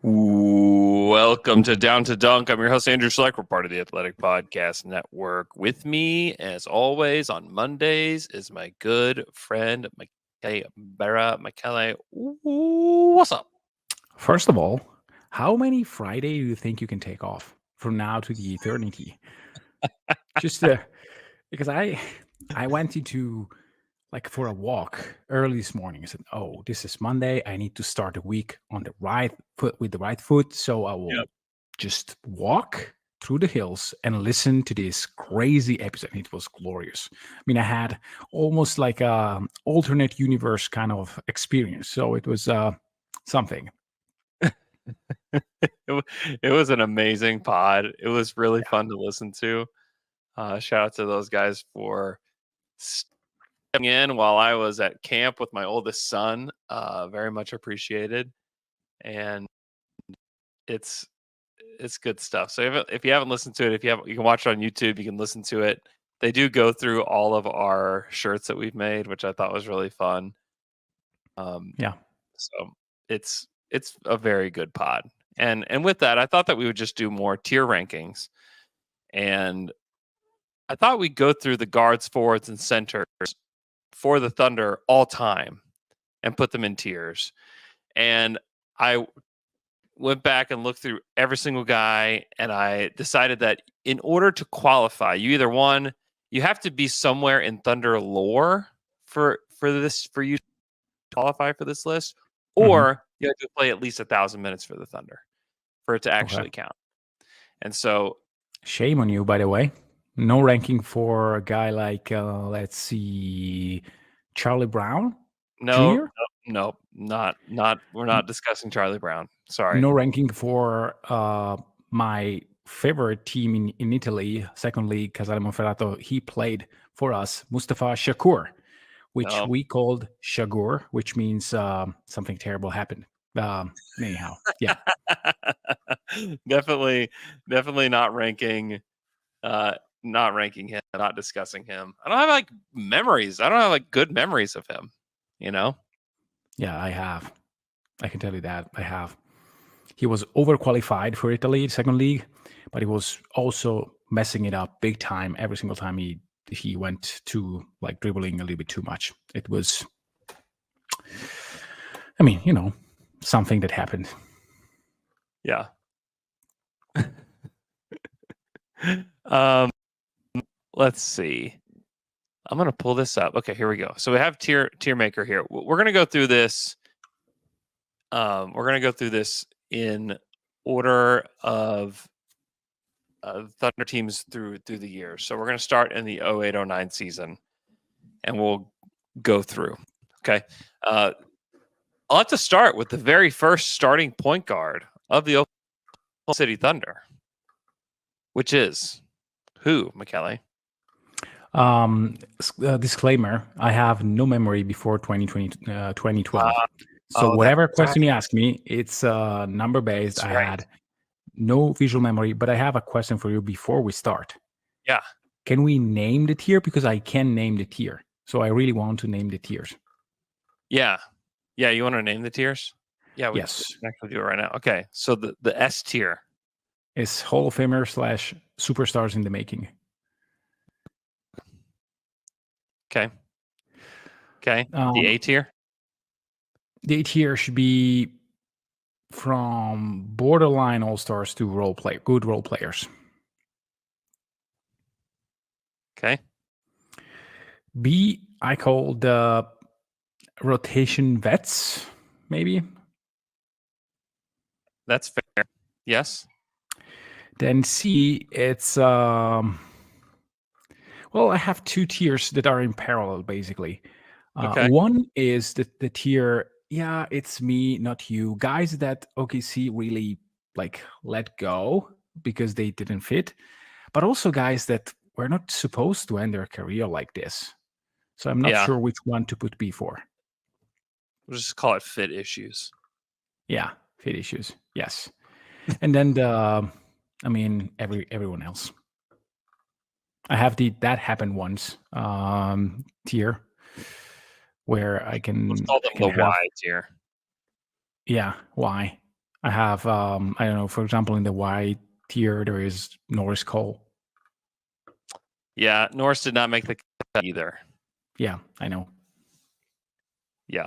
Welcome to Down to Dunk. I'm your host, Andrew Schlecht. We're part of the Athletic Podcast Network. With me, as always, on Mondays is my good friend, Michele Berra. Michele, what's up? First of all, how many Friday do you think you can take off from now to the eternity? Just because I went into like for a walk early this morning. I said, "Oh, this is Monday. I need to start the week on the right foot with the right foot. So I will Yep. just walk through the hills and listen to this crazy episode." And it was glorious. I mean, I had almost like a alternate universe kind of experience. So it was something. It was an amazing pod. It was really fun to listen to. Shout out to those guys for stepping in while I was at camp with my oldest son. Very much appreciated. And it's good stuff. So if you haven't listened to it, you can watch it on YouTube. You can listen to it. They do go through all of our shirts that we've made, which I thought was really fun. Yeah. So it's a very good pod. And with that, I thought that we would just do more tier rankings. And I thought we'd go through the guards, forwards, and centers for the Thunder all time and put them in tiers. And I went back and looked through every single guy, and I decided that in order to qualify, you have to be somewhere in Thunder lore for you to qualify for this list, or you have to play at least 1,000 minutes for the Thunder for it to actually count. And so, shame on you, by the way. No ranking for a guy like let's see, Charlie Brown. no, Jr.? not. We're not discussing Charlie Brown. Sorry. No ranking for my favorite team in Italy, second league, Casale Monferrato. He played for us, Mustafa Shakur, which we called Shagur, which means something terrible happened. Anyhow, yeah. definitely not ranking him, not discussing him. I don't have like memories. I don't have like good memories of him, you know? Yeah, I have. I can tell you that I have. He was overqualified for Italy, second league, but he was also messing it up big time every single time he went to like dribbling a little bit too much. It was, I mean, something that happened. Yeah. Let's see. I'm going to pull this up. Okay, here we go. So we have tier maker here. We're going to go through this. We're going to go through this in order of Thunder teams through the years. So we're going to start in the 08-09 season, and we'll go through. Okay. I'll have to start with the very first starting point guard of the Oklahoma City Thunder, which is who, Michele? Disclaimer, I have no memory before 2012. So whatever question you ask me, it's number based. I had no visual memory, but I have a question for you before we start. Yeah. Can we name the tier? Because I can name the tier. So I really want to name the tiers. Yeah. Yeah, you want to name the tiers? Yeah, we can actually do it right now. Okay. So the S tier is Hall of Famer / superstars in the making. Okay. The A tier? The A tier should be from borderline all-stars to good role players. Okay. B, I call the rotation vets, maybe. That's fair. Yes. Then C, it's well, I have two tiers that are in parallel, basically. Okay. One is the tier, yeah, it's me, not you. Guys that OKC really like let go because they didn't fit, but also guys that were not supposed to end their career like this. So I'm not sure which one to put B for. We'll just call it fit issues. Yeah, fit issues. Yes. And then everyone else. I have the that happened once tier where I can. Let's call them the Y tier. Yeah, Y. I have, I don't know, for example, in the Y tier, there is Norris Cole. Yeah, Norris did not make the cut either. Yeah, I know. Yeah.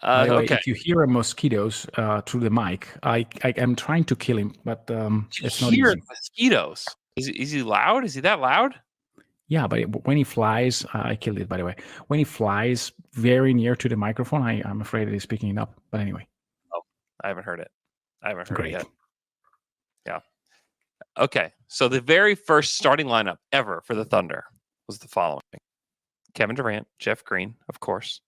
By the way, Okay. if you hear mosquitoes through the mic, I am trying to kill him, but it's not Hear easy. mosquitoes. Is he loud? Is he that loud? Yeah, but when he flies, I killed it, by the way. When he flies very near to the microphone, I'm afraid he's picking it up. But anyway. Oh, I haven't heard it. I haven't heard it Great. yet. Yeah. Okay. So the very first starting lineup ever for the Thunder was the following: Kevin Durant, Jeff Green, of course,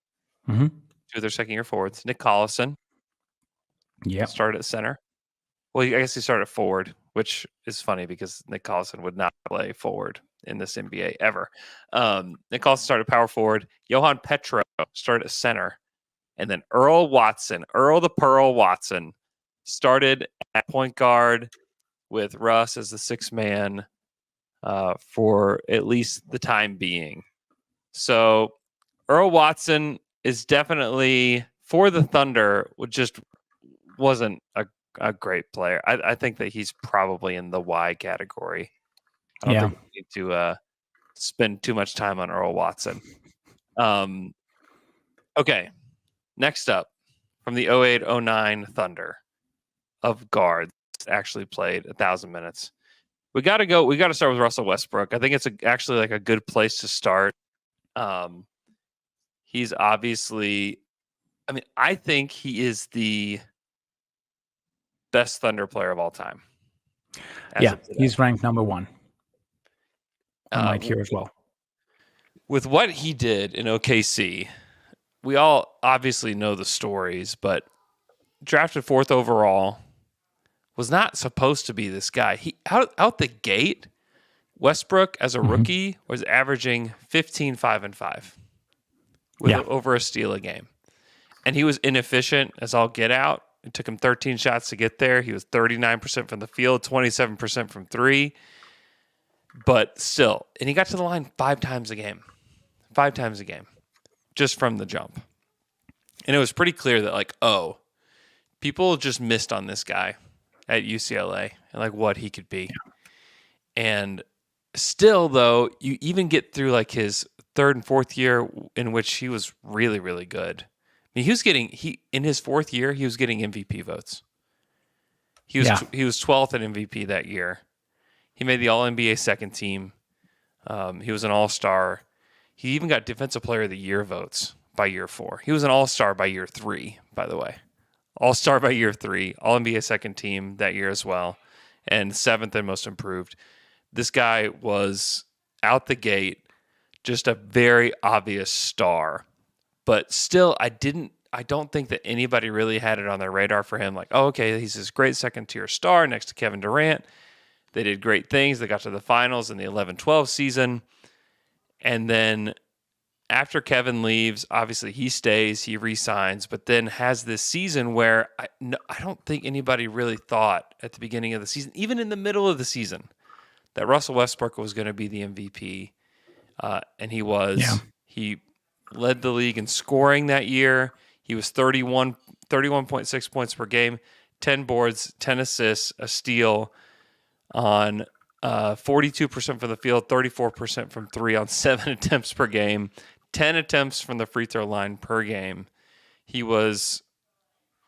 Mm-hmm. two of their second-year forwards. Nick Collison Yep. started at center. Well, I guess he started at forward, which is funny because Nick Collison would not play forward in this NBA ever. Nick Collison started power forward. Johan Petro started at center. And then Earl the Pearl Watson, started at point guard with Russ as the sixth man for at least the time being. So Earl Watson is definitely, for the Thunder, just wasn't a great player. I think that he's probably in the Y category. I don't think we need to spend too much time on Earl Watson. Okay, next up, from the 08-09 Thunder of guards actually played 1,000 minutes. We got to start with Russell Westbrook. I think it's actually like a good place to start. He's obviously, I think he is the best Thunder player of all time. Yeah, he's ranked number 1 on my tier as well. With what he did in OKC, we all obviously know the stories, but drafted 4th overall, was not supposed to be this guy. He out the gate, Westbrook as a rookie was averaging 15, 5, and 5 with over a steal a game. And he was inefficient as all get out. It took him 13 shots to get there. He was 39% from the field, 27% from 3. But still, and he got to the line 5 times a game. 5 times a game. Just from the jump. And it was pretty clear that people just missed on this guy at UCLA and what he could be. And still, though, you even get through his 3rd and 4th year in which he was really, really good. I mean, in his 4th year, he was getting MVP votes. He was 12th in MVP that year. He made the All-NBA second team. He was an All-Star. He even got Defensive Player of the Year votes by year 4. He was an All-Star by year 3, by the way. All-Star by year 3, All-NBA second team that year as well, and 7th and most improved. This guy was out the gate just a very obvious star. But still, I don't think that anybody really had it on their radar for him. He's this great second-tier star next to Kevin Durant. They did great things. They got to the finals in the 11-12 season. And then after Kevin leaves, obviously he stays, he re-signs, but then has this season where I don't think anybody really thought at the beginning of the season, even in the middle of the season, that Russell Westbrook was going to be the MVP. And he was. Yeah. He led the league in scoring that year. He was 31.6 points per game, 10 boards, 10 assists, a steal on 42% from the field, 34% from 3 on 7 attempts per game, 10 attempts from the free throw line per game. It was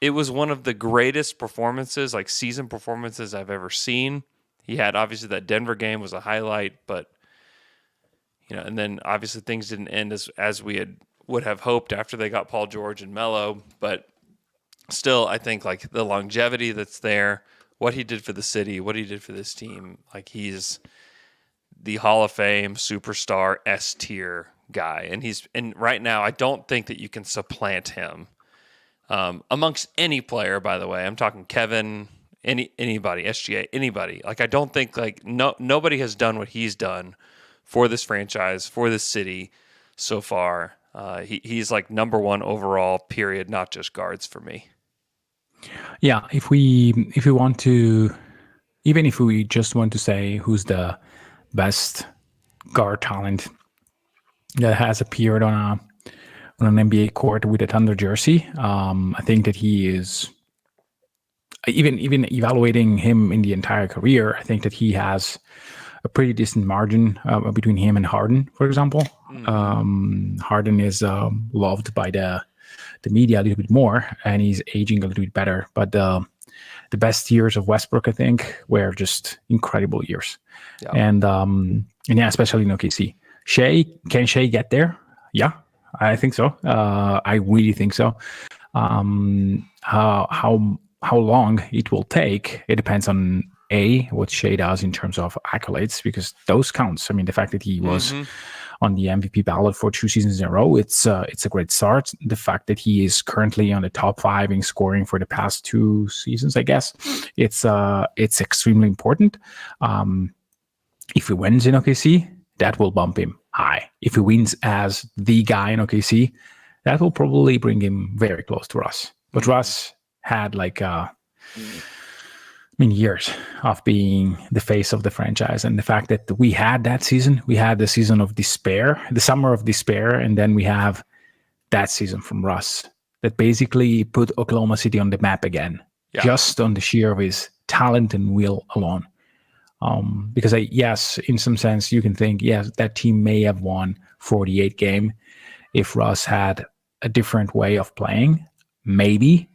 one of the greatest performances, season performances I've ever seen. He had, obviously, that Denver game was a highlight, but and then obviously things didn't end as we would have hoped after they got Paul George and Melo. But still, I think the longevity that's there, what he did for the city, what he did for this team, he's the Hall of Fame superstar S tier guy, and right now I don't think that you can supplant him amongst any player. By the way, I'm talking Kevin, anybody, SGA, anybody. I don't think nobody has done what he's done for this franchise, for this city so far. He's number 1 overall, period, not just guards for me. Yeah, if we want to, even if we just want to say who's the best guard talent that has appeared on an NBA court with a Thunder jersey, I think that he is even evaluating him in the entire career, I think that he has a pretty decent margin between him and Harden, for example. Harden is loved by the media a little bit more, and he's aging a little bit better. But the best years of Westbrook, I think, were just incredible years. Yeah. And yeah, especially in OKC. Can Shea get there? Yeah, I think so. I really think so. How long it will take, it depends on what Shea does in terms of accolades, because those counts. I mean, the fact that he was on the MVP ballot for 2 seasons in a row, it's a great start. The fact that he is currently on the top 5 in scoring for the past 2 seasons, I guess, it's extremely important. If he wins in OKC, that will bump him high. If he wins as the guy in OKC, that will probably bring him very close to Russ. But Russ had years of being the face of the franchise. And the fact that we had that season, we had the season of despair, the summer of despair, and then we have that season from Russ that basically put Oklahoma City on the map again, just on the sheer of his talent and will alone. Because yes, in some sense, you can think, yes, that team may have won 48 game if Russ had a different way of playing, maybe.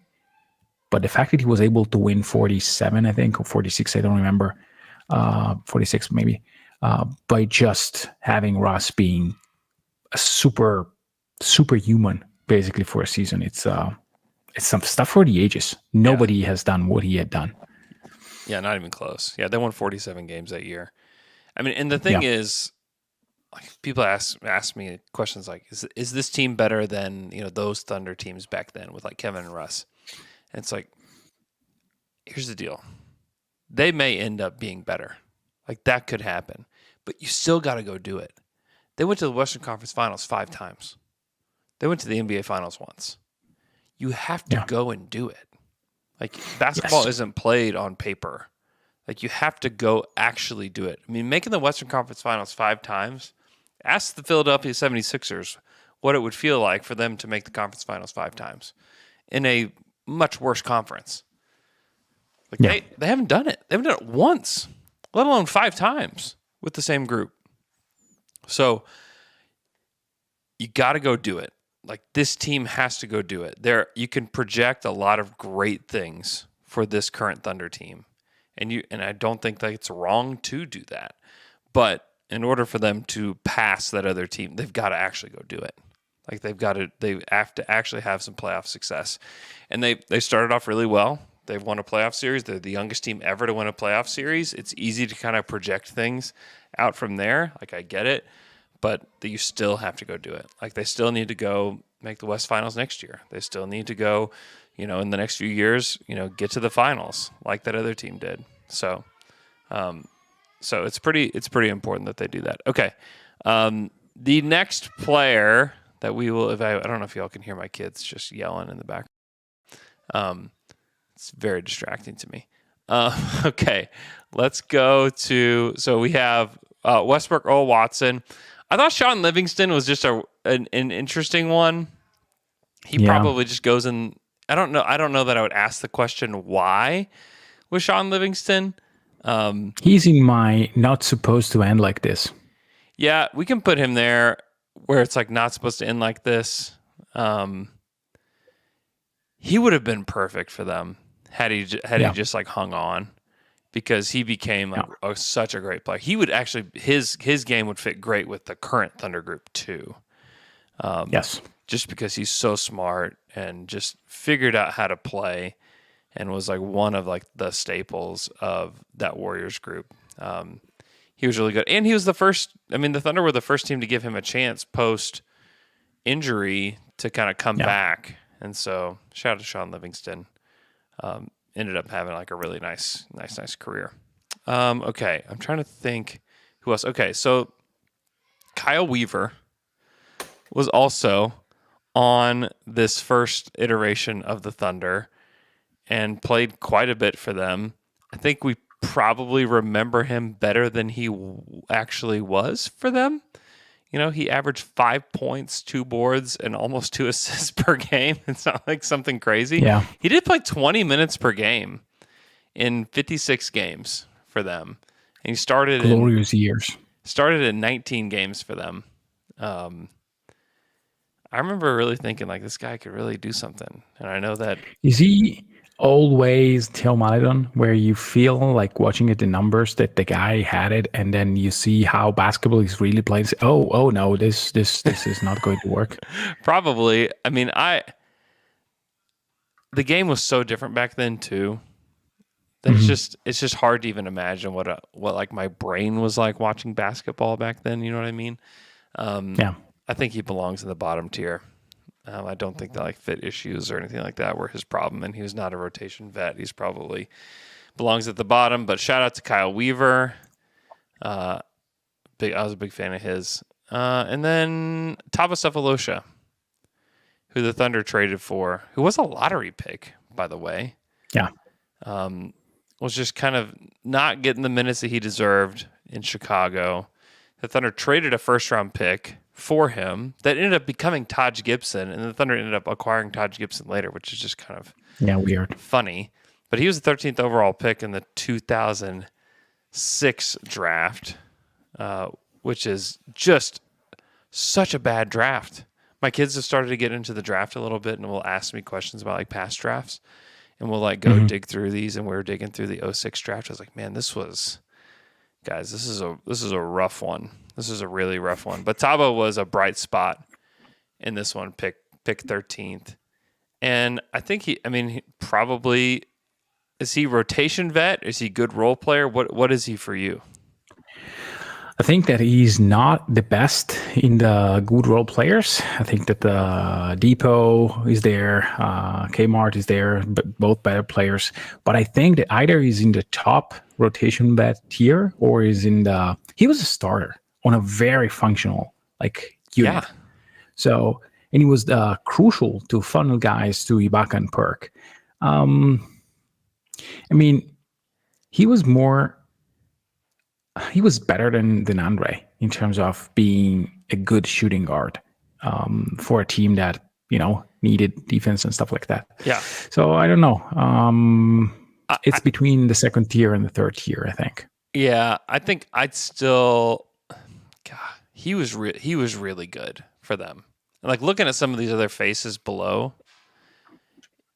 But the fact that he was able to win 47, I think, or 46, I don't remember, 46 maybe, by just having Russ being a superhuman, basically, for a season. It's some stuff for the ages. Nobody has done what he had done. Yeah, not even close. Yeah, they won 47 games that year. I mean, and the thing is, like, people ask me questions like, is this team better than, those Thunder teams back then with like Kevin and Russ? And it's like, here's the deal. They may end up being better. Like, that could happen. But you still got to go do it. They went to the Western Conference Finals 5 times. They went to the NBA Finals once. You have to go and do it. Like, basketball isn't played on paper. Like, you have to go actually do it. I mean, making the Western Conference Finals 5 times, ask the Philadelphia 76ers what it would feel like for them to make the conference finals 5 times in a much worse conference. Like, they haven't done it. They haven't done it once, let alone 5 times with the same group. So you got to go do it. Like, this team has to go do it. You can project a lot of great things for this current Thunder team. And I don't think that it's wrong to do that. But in order for them to pass that other team, they've got to actually go do it. Like, they have to actually have some playoff success. And they started off really well. They've won a playoff series. They're the youngest team ever to win a playoff series. It's easy to kind of project things out from there. Like, I get it. But you still have to go do it. Like, they still need to go make the West Finals next year. They still need to go, in the next few years, get to the finals like that other team did. So it's pretty important that they do that. Okay. The next player that we will evaluate, I don't know if y'all can hear my kids just yelling in the background. It's very distracting to me. Okay. Let's go to, so we have Westbrook, Earl Watson. I thought Sean Livingston was just an interesting one. He probably just goes in. I don't know that I would ask the question why with Sean Livingston. He's in my not supposed to end like this. Yeah, we can put him there where it's like not supposed to end like this. He would have been perfect for them had he just like hung on. Because he became such a great player. He would actually, his game would fit great with the current Thunder group too. Yes. Just because he's so smart and just figured out how to play and was like one of like the staples of that Warriors group. He was really good. And he was the Thunder were the first team to give him a chance post injury to kind of come back. And so shout out to Sean Livingston. Ended up having like a really nice career. Okay, I'm trying to think who else. Okay, so Kyle Weaver was also on this first iteration of the Thunder and played quite a bit for them. I think we probably remember him better than he actually was for them. He averaged 5 points, 2 boards, and almost 2 assists per game. It's not like something crazy. Yeah. He did play 20 minutes per game. in 56 games for them. And he started Glorious years. in 19 games for them. I remember really thinking like this guy could really do something. And I know that Is he always Theo Maledon, where you feel like watching at the numbers that the guy had it, and then you see how basketball is really played? Oh no, this is not going to work. probably, I mean, the game was so different back then too. That it's just hard to even imagine what like my brain was like watching basketball back then. You know what I mean? Yeah. I think he belongs in the bottom tier. I don't think that like fit issues or anything like that were his problem, and he was not a rotation vet. He's probably belongs at the bottom. But shout out to Kyle Weaver. I was a big fan of his. And then Tava Cephalosha, who the Thunder traded for, who was a lottery pick, by the way. Yeah. Was just kind of not getting the minutes that he deserved in Chicago. The Thunder traded a first-round pick for him that ended up becoming Taj Gibson, and the Thunder ended up acquiring Taj Gibson later, which is just kind of weird, funny. But he was the 13th overall pick in the 2006 draft, which is just such a bad draft. My kids have started to get into the draft a little bit and will ask me questions about like past drafts. And we'll like go dig through these, and we were digging through the 06 draft. I was like, man, this is a rough one. This is a really rough one. But Tabo was a bright spot in this one, pick 13th. And I think he probably, is he rotation vet? Is he good role player? What is he for you? I think that he's not the best in the good role players. I think that the Depot is there, Kmart is there, but both better players. But I think that either he's in the top rotation bet tier or is he was a starter on a very functional like unit. Yeah. So, and he was crucial to funnel guys to Ibaka and Perk. He was better than Andre in terms of being a good shooting guard for a team that, needed defense and stuff like that. Yeah. So I don't know. It's between the second tier and the third tier, I think. Yeah, I think I'd still. God, he was really good for them. And like looking at some of these other faces below,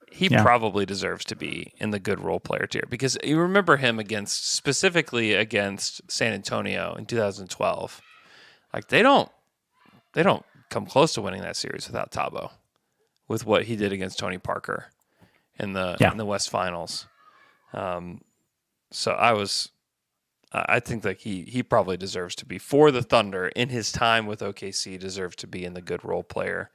he probably deserves to be in the good role player tier, because you remember him specifically against San Antonio in 2012. Like they don't come close to winning that series without Tabo, with what he did against Tony Parker in the West Finals. So I think that he probably deserves to be, for the Thunder in his time with OKC, deserves to be in the good role player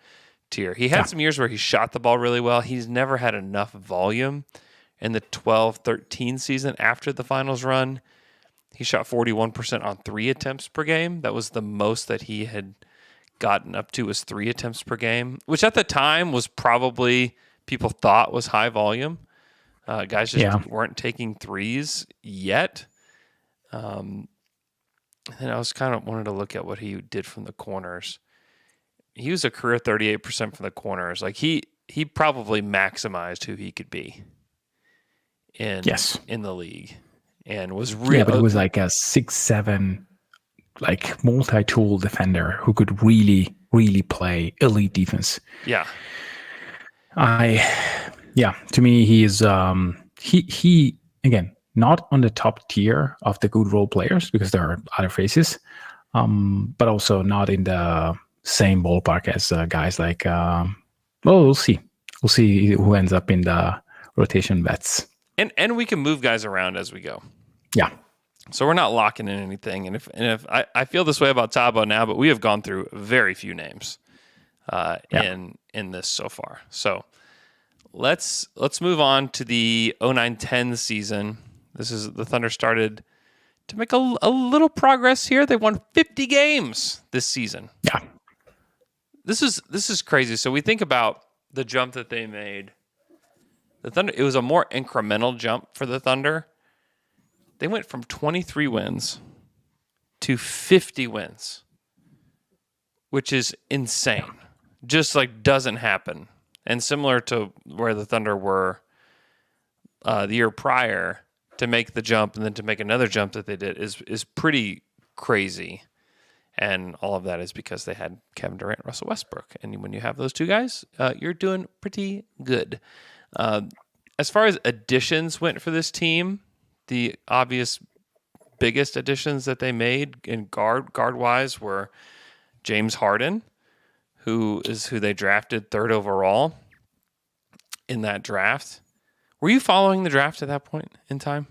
tier. He had some years where he shot the ball really well. He's never had enough volume. In the 12-13 season after the finals run, he shot 41% on 3 attempts per game. That was the most that he had gotten up to, was 3 attempts per game, which at the time was probably people thought was high volume. Guys just weren't taking threes yet. And I was kind of wanted to look at what he did from the corners. He was a career 38% from the corners. Like he probably maximized who he could be in the league, and was really. Yeah, but it was like a 6'7", like multi-tool defender who could really, really play elite defense. Yeah. To me, he is he again not on the top tier of the good role players, because there are other faces, but also not in the same ballpark as guys like. We'll see who ends up in the rotation bets. And we can move guys around as we go. Yeah. So we're not locking in anything. And if I feel this way about Tabo now, but we have gone through very few names in this so far. So let's move on to the 09-10 season. This is the Thunder started to make a little progress here. They won 50 games this season. Yeah. This is crazy. So we think about the jump that they made. The Thunder, it was a more incremental jump for the Thunder. They went from 23 wins to 50 wins, which is insane. Just like doesn't happen. And similar to where the Thunder were the year prior, to make the jump and then to make another jump that they did is pretty crazy. And all of that is because they had Kevin Durant, Russell Westbrook. And when you have those two guys, you're doing pretty good. As far as additions went for this team, the obvious biggest additions that they made in guard wise were James Harden, who they drafted 3rd overall in that draft. Were you following the draft at that point in time?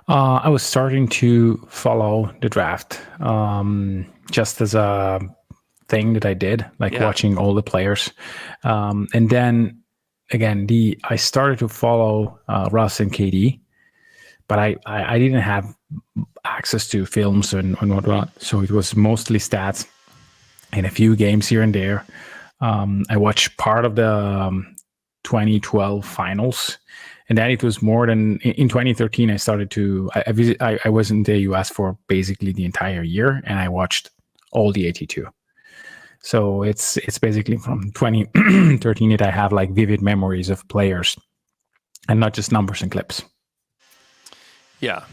I was starting to follow the draft just as a thing that I did, like watching all the players. And then again, I started to follow Russ and KD, but I didn't have access to films and whatnot. So it was mostly stats and a few games here and there. I watched part of the 2012 finals. And then it was more than in 2013. I started to I was in the US for basically the entire year, and I watched all the 82. So it's basically from 2013 that I have like vivid memories of players, and not just numbers and clips. Yeah,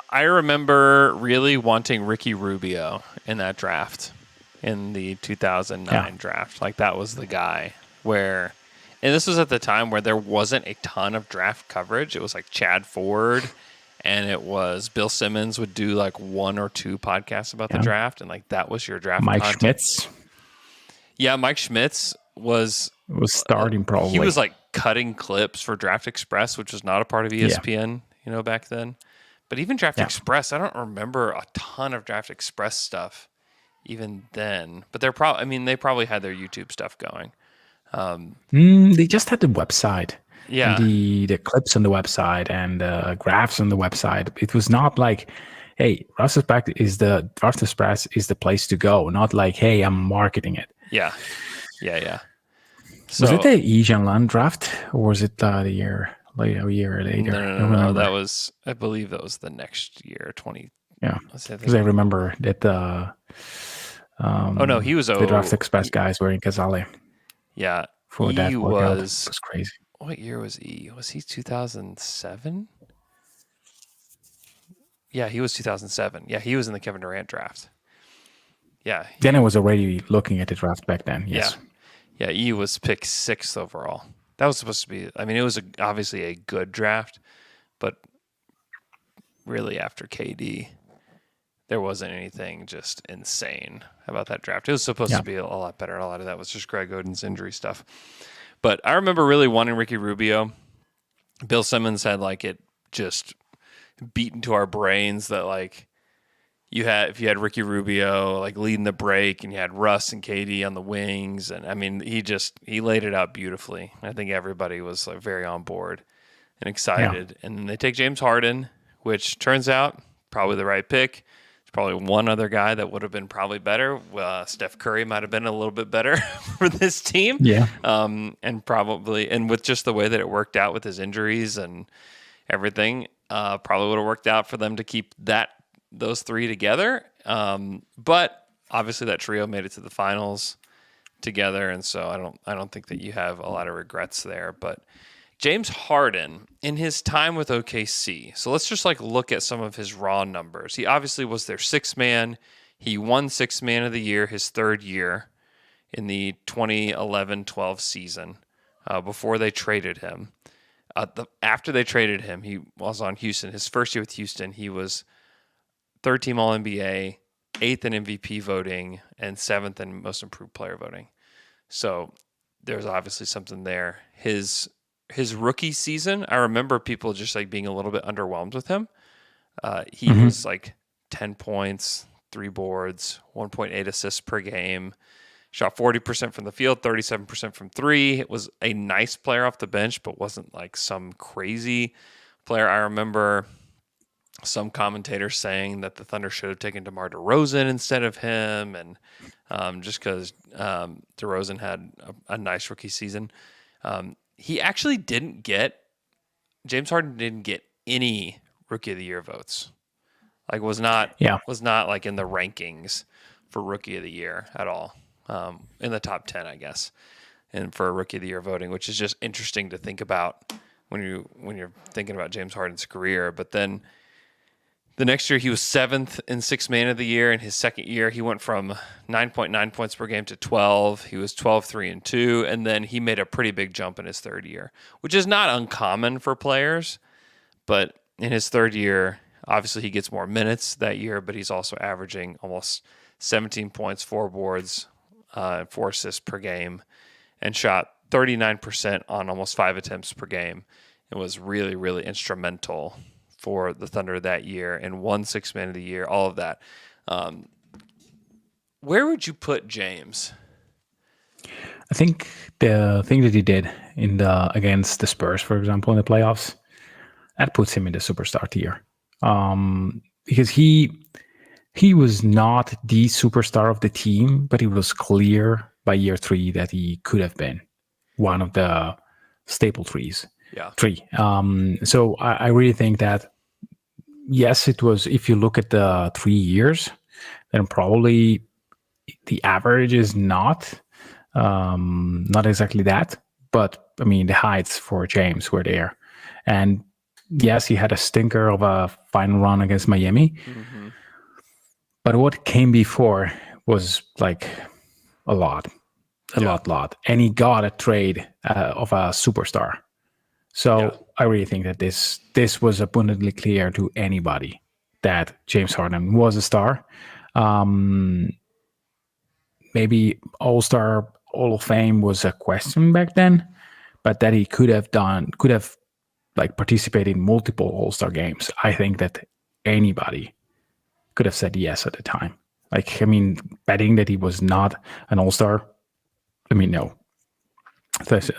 I remember really wanting Ricky Rubio in that draft, in the 2009 draft. Like that was the guy where. And this was at the time where there wasn't a ton of draft coverage. It was like Chad Ford, and it was Bill Simmons would do like 1 or 2 podcasts about the draft, and like that was your draft Mike content. Schmitz. Yeah, Mike Schmitz was starting probably. He was like cutting clips for Draft Express, which was not a part of ESPN, back then. But even Draft Express, I don't remember a ton of Draft Express stuff even then. But they probably had their YouTube stuff going. They just had the website, and the clips on the website and graphs on the website. It was not like, hey, Draft Express is the place to go. Not like, hey, I'm marketing it. Yeah. So, was it the Ijan draft, or was it a year later? No. That was, I believe, that was the next year, 20. Yeah, because I remember that the. He was the Draft Express guys were in Casale. Yeah, for that workout. It was crazy. What year was E? Was he 2007? Yeah, he was 2007. Yeah, he was in the Kevin Durant draft. Yeah. Then I was already looking at the draft back then. Yes. Yeah, E was picked 6th overall. That was supposed to be. I mean, it was obviously a good draft, but really after KD, there wasn't anything just insane about that draft. It was supposed to be a lot better. A lot of that was just Greg Oden's injury stuff. But I remember really wanting Ricky Rubio. Bill Simmons had like it just beat into our brains that like if you had Ricky Rubio like leading the break and you had Russ and KD on the wings, and I mean he laid it out beautifully. I think everybody was like very on board and excited. And then they take James Harden, which turns out probably the right pick. Probably one other guy that would have been probably better. Steph Curry might have been a little bit better for this team. Yeah. And with just the way that it worked out with his injuries and everything, probably would have worked out for them to keep those 3 together. But obviously that trio made it to the finals together, and so I don't think that you have a lot of regrets there. But James Harden, in his time with OKC, so let's just like look at some of his raw numbers. He obviously was their 6th man. He won 6th man of the year his 3rd year in the 2011-12 season before they traded him. After they traded him, he was on Houston. His first year with Houston, he was 3rd team All-NBA, 8th in MVP voting, and 7th in Most Improved Player voting. So there's obviously something there. His rookie season, I remember people just like being a little bit underwhelmed with him. He was like 10 points, 3 boards, 1.8 assists per game, shot 40% from the field, 37% from 3. It was a nice player off the bench, but wasn't like some crazy player. I remember some commentators saying that the Thunder should have taken DeMar DeRozan instead of him, and just because DeRozan had a nice rookie season. He actually James Harden didn't get any Rookie of the Year votes. Like was not like in the rankings for Rookie of the Year at all. In the top 10, I guess, and for Rookie of the Year voting, which is just interesting to think about when you're thinking about James Harden's career. But then the next year he was 7th in Sixth Man of the Year. In his second year, he went from 9.9 points per game to 12. He was 12, 3, and 2. And then he made a pretty big jump in his third year, which is not uncommon for players. But in his third year, obviously he gets more minutes that year, but he's also averaging almost 17 points, 4 boards, 4 assists per game, and shot 39% on almost 5 attempts per game. It was really, really instrumental for the Thunder that year and won Sixth Man of the Year, all of that. Where would you put James? I think the thing that he did against the Spurs, for example, in the playoffs, that puts him in the superstar tier. Because he was not the superstar of the team, but it was clear by year 3 that he could have been one of the staple three. So I really think that, yes, it was, if you look at the 3 years, then probably the average is not exactly that. But I mean, the heights for James were there. And yes, he had a stinker of a final run against Miami. Mm-hmm. But what came before was like a lot. And he got a trade of a superstar. So I really think that this was abundantly clear to anybody that James Harden was a star. Maybe All-Star, Hall of Fame was a question back then, but that he could have like participated in multiple All-Star games. I think that anybody could have said yes at the time. Like, I mean, betting that he was not an All-Star, I mean, no.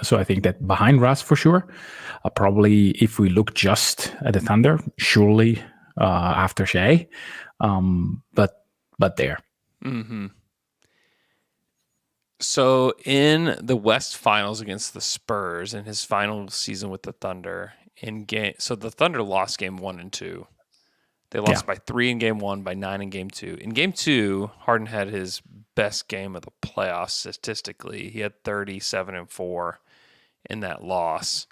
So I think that behind Russ, for sure, probably if we look just at the Thunder, surely after Shea, but there. Mm-hmm. So in the West Finals against the Spurs in his final season with the Thunder, so the Thunder lost game 1 and 2. They lost by 3 in game 1, by 9 in game 2. In game 2, Harden had his best game of the playoffs statistically. He had 37 and 4 in that loss,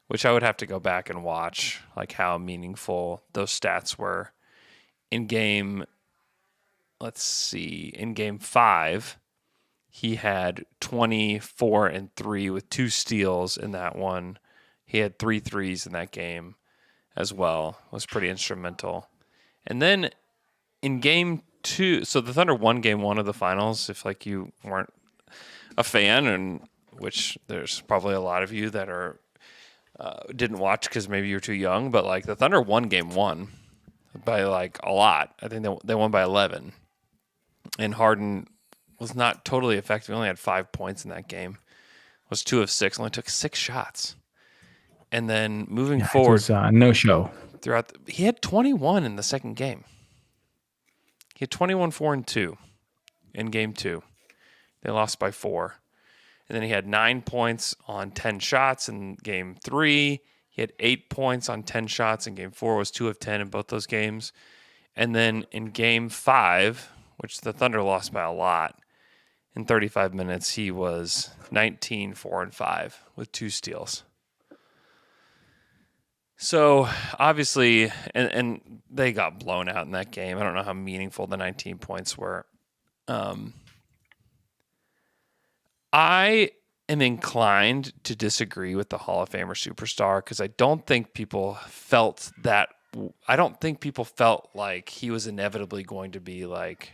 which I would have to go back and watch, like how meaningful those stats were. In game 5, he had 24 and 3 with 2 steals in that one. He had 3 threes in that game as well. It was pretty instrumental. And then in game 2, so the Thunder won game 1 of the finals. If like you weren't a fan, and which there's probably a lot of you that are didn't watch because maybe you're too young, but like the Thunder won game 1 by like a lot. I think they won by 11. And Harden was not totally effective. He only had 5 points in that game. Was 2 of 6. Only took 6 shots. And then moving forward, it was no show. He had 21 in the second game. He had 21, 4, and 2 in game 2. They lost by 4. And then he had 9 points on 10 shots in game 3. He had 8 points on 10 shots in game 4. Was 2 of 10 in both those games. And then in game 5, which the Thunder lost by a lot, in 35 minutes, he was 19, 4, and 5 with 2 steals. So obviously, and they got blown out in that game. I don't know how meaningful the 19 points were. I am inclined to disagree with the Hall of Famer superstar because I don't think people felt that. I don't think people felt like he was inevitably going to be like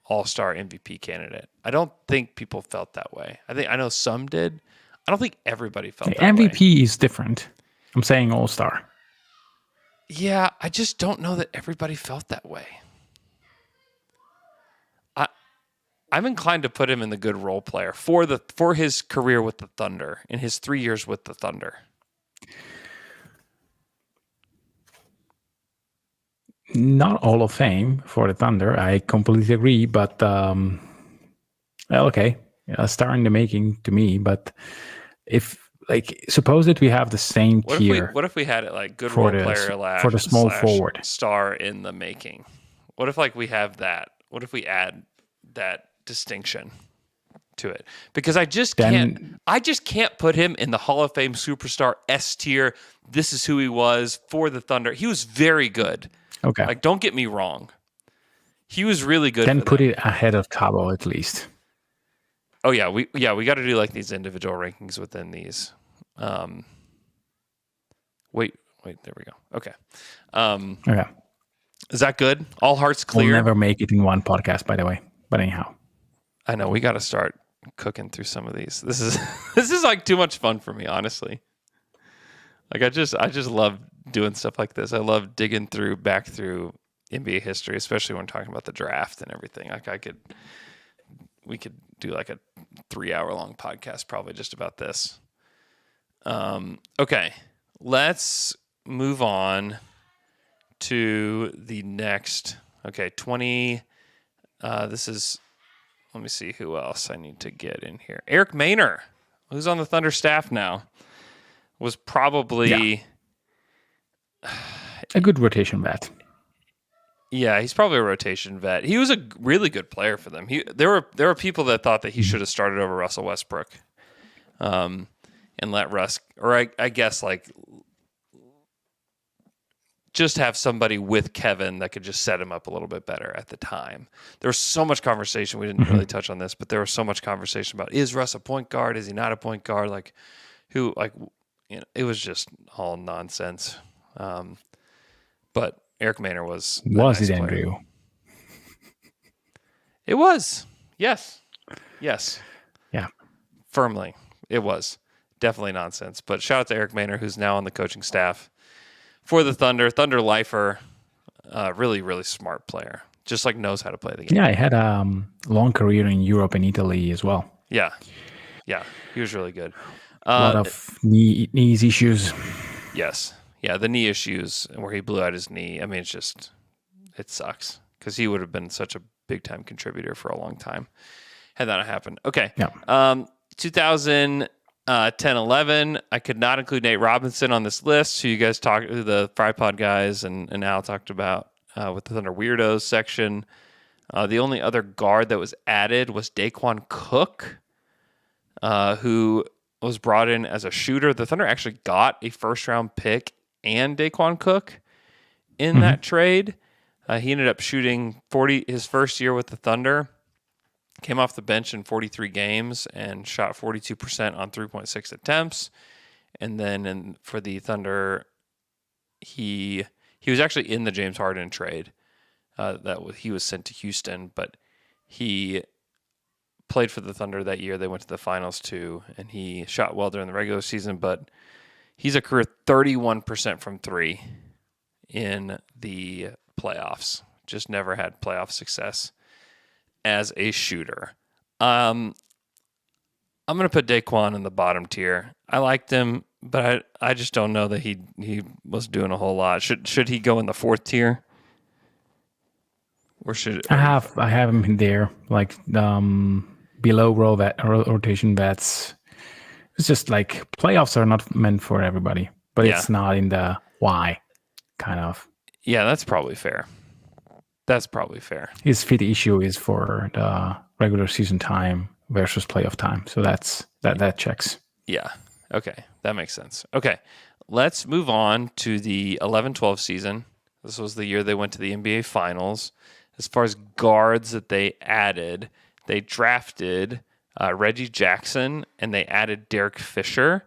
All-Star MVP candidate. I don't think people felt that way. I know some did. I don't think everybody felt that way. MVP is different. I'm saying All-Star. Yeah, I just don't know that everybody felt that way. I'm inclined to put him in the good role player for his career with the Thunder, in his 3 years with the Thunder. Not Hall of Fame for the Thunder. I completely agree, but okay, a star in the making to me. But if suppose that we have the same tier. What if we had it like good role player for the small forward, star in the making? What if like we have that? What if we add that distinction to it because I just Then can't put him in the Hall of Fame superstar S tier. This is who he was for the Thunder. He was very good. okay. Like, don't get me wrong. He was really good Then for put them. it ahead of Cabo at least. Oh yeah, we got to do like these individual rankings within these. Wait, there we go. Okay. Okay. Is that good? All hearts clear? We'll never make it in one podcast, by the way. But anyhow. I know we got to start cooking through some of these. This is like too much fun for me, honestly. Like I just love doing stuff like this. I love digging back through NBA history, especially when talking about the draft and everything. Like we could do like a 3-hour long podcast probably just about this. Okay, let's move on to the next. Okay, 20. This is. Let me see who else I need to get in here. Eric Maynor, who's on the Thunder staff now, was probably a good rotation vet. Yeah, he's probably a rotation vet. He was a really good player for them. There were people that thought that he should have started over Russell Westbrook, and let Russ, or I guess like just have somebody with Kevin that could just set him up a little bit better at the time. There was so much conversation. We didn't really touch on this, but there was so much conversation about, is Russ a point guard? Is he not a point guard? Like it was just all nonsense. But Eric Maynor was nice it, Andrew? It was. Yes. Yeah. Firmly. It was. Definitely nonsense. But shout out to Eric Maynor, who's now on the coaching staff for the Thunder lifer. Really, really smart player. Just like knows how to play the game. Yeah, he had a long career in Europe and Italy as well. Yeah. He was really good. A lot of knees issues. Yes. Yeah, the knee issues where he blew out his knee. I mean, it sucks because he would have been such a big time contributor for a long time had that not happened. Okay. Yeah. 2010-11, I could not include Nate Robinson on this list, who you guys talked to, the Fry Pod guys and Al talked about with the Thunder Weirdos section. The only other guard that was added was Daquan Cook, who was brought in as a shooter. The Thunder actually got a first-round pick and Daquan Cook in that trade. He ended up shooting 40 his first year with the Thunder. Came off the bench in 43 games and shot 42% on 3.6 attempts. And then for the Thunder, he was actually in the James Harden trade. He was sent to Houston, but he played for the Thunder that year. They went to the finals too, and he shot well during the regular season, but he's a career 31% from three in the playoffs. Just never had playoff success as a shooter. I'm going to put Daquan in the bottom tier. I liked him, but I just don't know that he was doing a whole lot. Should he go in the fourth tier? Or should I have him in there, like below rotation vets. It's just like playoffs are not meant for everybody, but it's not in the why kind of. Yeah, that's probably fair. His fit issue is for the regular season time versus playoff time. So that checks. Yeah. Okay. That makes sense. Okay. Let's move on to the 11-12 season. This was the year they went to the NBA Finals. As far as guards that they added, they drafted Reggie Jackson and they added Derek Fisher.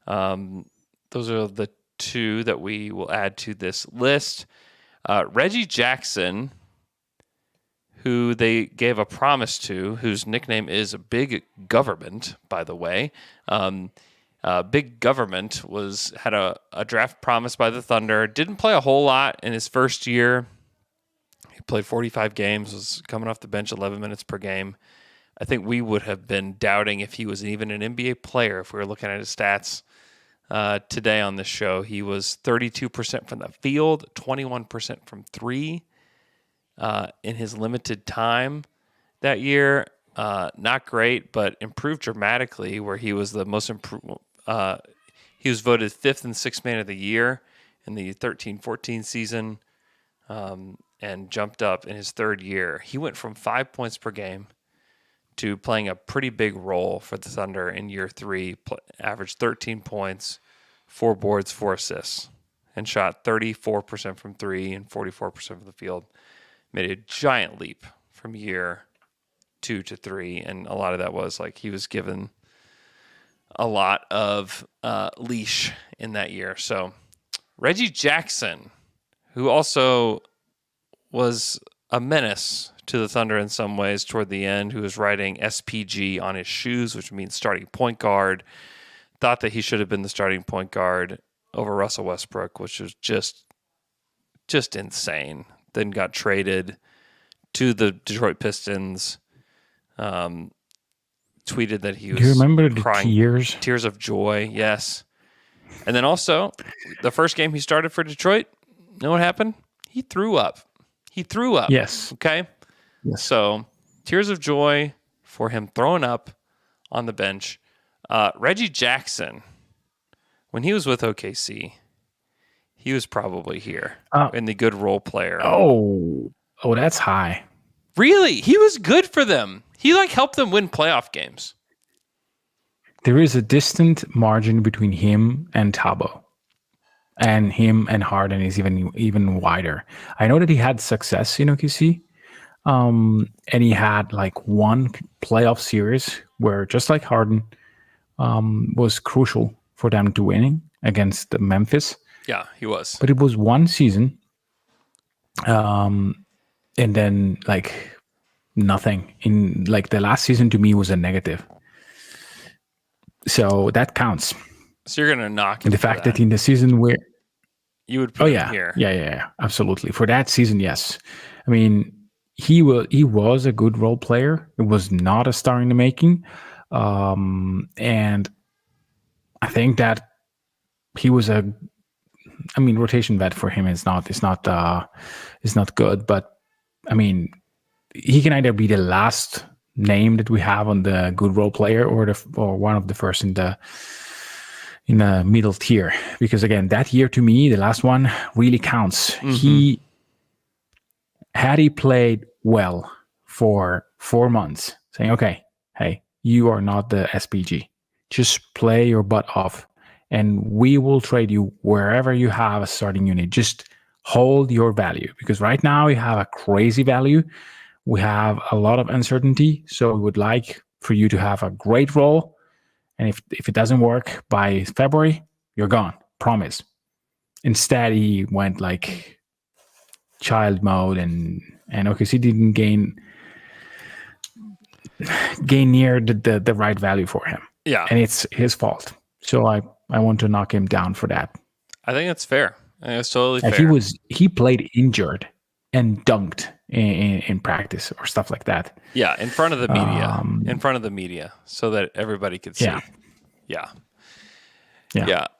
Those are the two that we will add to this list. Reggie Jackson, who they gave a promise to, whose nickname is Big Government, by the way. Big Government had a draft promise by the Thunder. Didn't play a whole lot in his first year. He played 45 games, was coming off the bench 11 minutes per game. I think we would have been doubting if he was even an NBA player if we were looking at his stats today on this show. He was 32% from the field, 21% from three in his limited time that year. Not great, but improved dramatically where he was the most improved. He was voted 5th and 6th man of the year in the 13-14 season and jumped up in his third year. He went from 5 points per game to playing a pretty big role for the Thunder in year 3, averaged 13 points, 4 boards, 4 assists, and shot 34% from 3 and 44% from the field. Made a giant leap from year 2 to 3, and a lot of that was like he was given a lot of leash in that year. So Reggie Jackson, who also was a menace to the Thunder in some ways toward the end, who was writing SPG on his shoes, which means starting point guard, thought that he should have been the starting point guard over Russell Westbrook, which was just insane. Then got traded to the Detroit Pistons. Tweeted that he was Do you remember the crying tears of joy. Yes. And then also, the first game he started for Detroit, you know what happened? He threw up. Yes. Okay? Yes. So, tears of joy for him throwing up on the bench. Reggie Jackson, when he was with OKC, he was probably here in the good role player. Oh, that's high. Really? He was good for them. He helped them win playoff games. There is a distant margin between him and Tabo. And him and Harden is even wider. I know that he had success in OKC. And he had one playoff series where, just like Harden, was crucial for them to winning against Memphis. Yeah, he was. But it was one season. And then nothing. In the last season to me was a negative. So that counts. So you're going to knock him the fact that in the season where you would put him here. Yeah, absolutely. For that season, yes. I mean, he was a good role player. It was not a star in the making. And I think that he was rotation vet for him is not good, but I mean, he can either be the last name that we have on the good role player or one of the first in the middle tier, because again, that year to me, the last one really counts. Mm-hmm. Had he played well for 4 months, saying, okay, hey, you are not the SPG, just play your butt off and we will trade you wherever you have a starting unit. Just hold your value, because right now you have a crazy value. We have a lot of uncertainty, so we would like for you to have a great role. And if it doesn't work by February, you're gone. Promise. Instead, he went child mode, and OKC didn't gain near the right value for him. Yeah. And it's his fault. So I want to knock him down for that. I think that's fair. I think it's totally fair. He played injured and dunked in practice or stuff like that. Yeah, in front of the media. So that everybody could see. Yeah.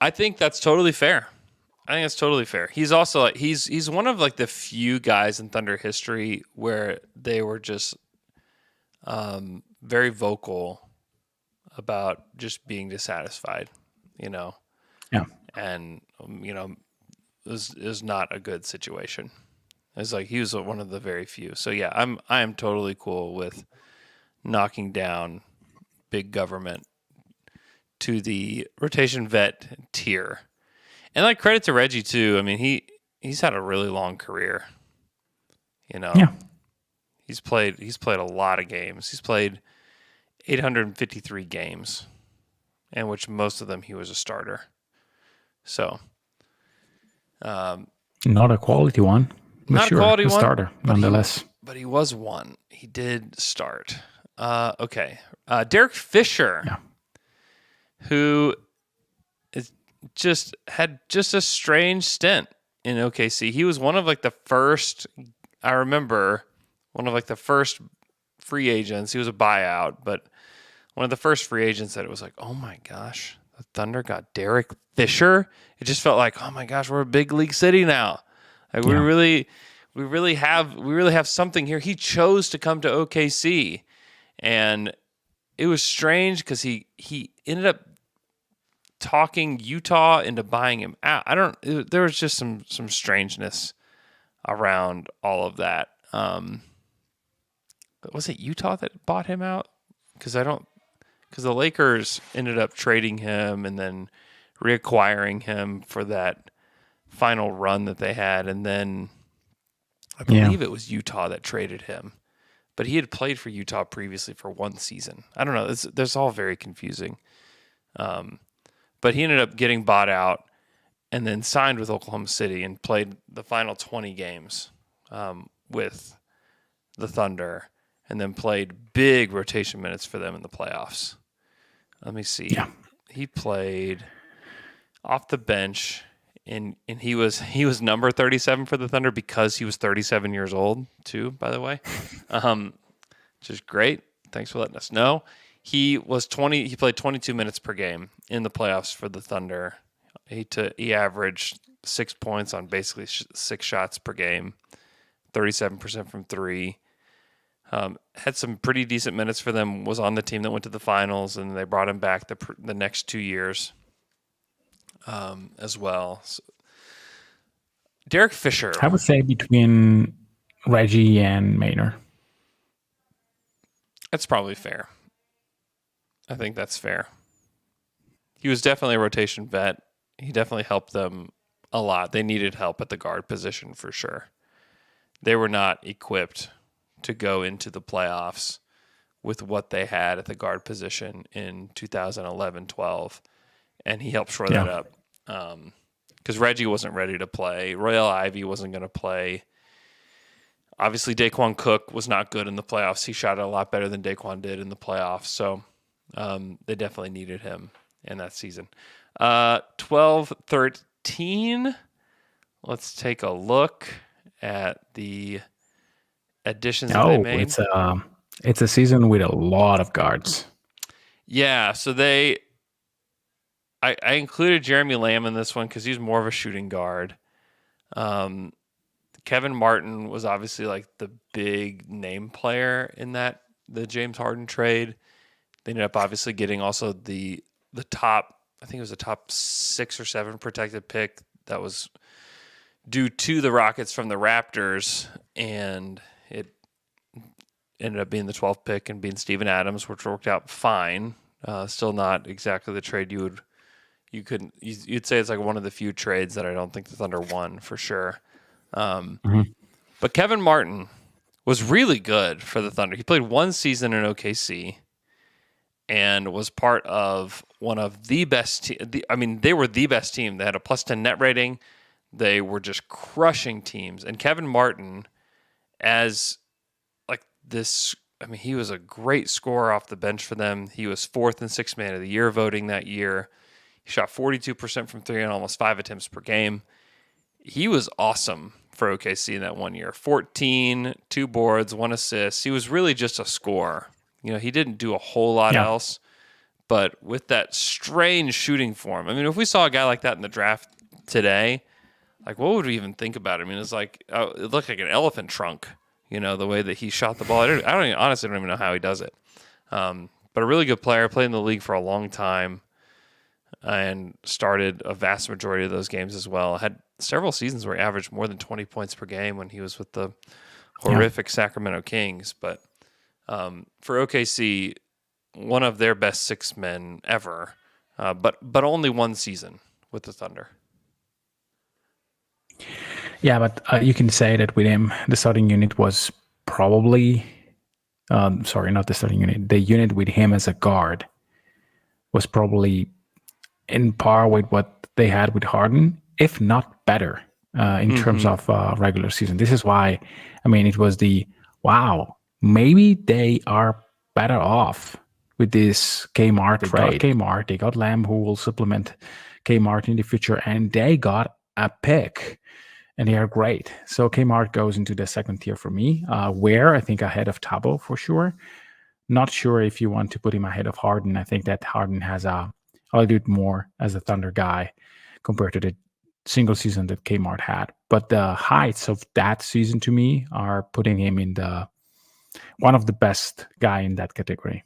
I think that's totally fair. He's also he's one of the few guys in Thunder history where they were just very vocal about just being dissatisfied, Yeah. And it was not a good situation. It's he was one of the very few. So yeah, I am totally cool with knocking down big government to the rotation vet tier. And credit to Reggie too. I mean, he's had a really long career. Yeah. He's played a lot of games. He's played 853 games, in which most of them he was a starter. So not a quality one. Not a quality one. Starter, nonetheless. But he was one. He did start. Okay. Derek Fisher, who had a strange stint in OKC. He was one of the first, I remember, one of the first free agents. He was a buyout, but one of the first free agents that it was oh my gosh, the Thunder got Derek Fisher. It just felt oh my gosh, we're a big league city now. We really have something here. He chose to come to OKC, and it was strange because he ended up talking Utah into buying him out. There was just some strangeness around all of that. Was it Utah that bought him out? because the Lakers ended up trading him and then reacquiring him for that final run that they had, and then I Yeah. believe it was Utah that traded him, but he had played for Utah previously for one season. I don't know. There's all very confusing. But he ended up getting bought out and then signed with Oklahoma City and played the final 20 games with the Thunder, and then played big rotation minutes for them in the playoffs. Let me see. Yeah. He played off the bench, and he was number 37 for the Thunder because he was 37 years old too, by the way, which is great. Thanks for letting us know. He played 22 minutes per game in the playoffs for the Thunder. He averaged 6 points on basically 6 shots per game, 37% from three. Had some pretty decent minutes for them. Was on the team that went to the finals, and they brought him back the next 2 years as well. So, Derek Fisher. I would say between Reggie and Maynard. That's probably fair. I think that's fair. He was definitely a rotation vet. He definitely helped them a lot. They needed help at the guard position for sure. They were not equipped to go into the playoffs with what they had at the guard position in 2011-12, and he helped shore that up. Because Reggie wasn't ready to play. Royal Ivy wasn't going to play. Obviously, Daquan Cook was not good in the playoffs. He shot it a lot better than Daquan did in the playoffs. So they definitely needed him in that season. 12-13. Let's take a look at the additions that they made. It's a season with a lot of guards. Yeah, so I included Jeremy Lamb in this one because he's more of a shooting guard. Kevin Martin was obviously like the big name player in the James Harden trade. They ended up obviously getting also the top, I think it was the top 6 or 7 protected pick that was due to the Rockets from the Raptors, and it ended up being the 12th pick and being Steven Adams, which worked out fine. Still not exactly the trade you'd say it's like one of the few trades that I don't think the Thunder won for sure. But Kevin Martin was really good for the Thunder. He played one season in OKC and was part of one of the best they were the best team. They had a +10 net rating. They were just crushing teams. And Kevin Martin, as like this, he was a great scorer off the bench for them. He was 4th and 6th man of the year voting that year. He shot 42% from three on almost 5 attempts per game. He was awesome for OKC in that 1 year. 14, 2 boards, 1 assist. He was really just a scorer. He didn't do a whole lot else, but with that strange shooting form. If we saw a guy like that in the draft today, like what would we even think about it? It's like it looked like an elephant trunk, the way that he shot the ball. Honestly don't even know how he does it. But a really good player, played in the league for a long time and started a vast majority of those games as well. Had several seasons where he averaged more than 20 points per game when he was with the horrific Sacramento Kings. But for OKC, one of their best 6 men ever, but only one season with the Thunder. Yeah, but you can say that with him, the starting unit was probably, not the starting unit, the unit with him as a guard was probably in par with what they had with Harden, if not better, in terms of regular season. This is why, it was maybe they are better off with this Kmart trade. They got Lamb, who will supplement Kmart in the future, and they got a pick. And they are great. So Kmart goes into the second tier for me, where I think ahead of Tabo for sure. Not sure if you want to put him ahead of Harden. I think that Harden has a little bit more as a Thunder guy compared to the single season that Kmart had. But the heights of that season to me are putting him in one of the best guy in that category.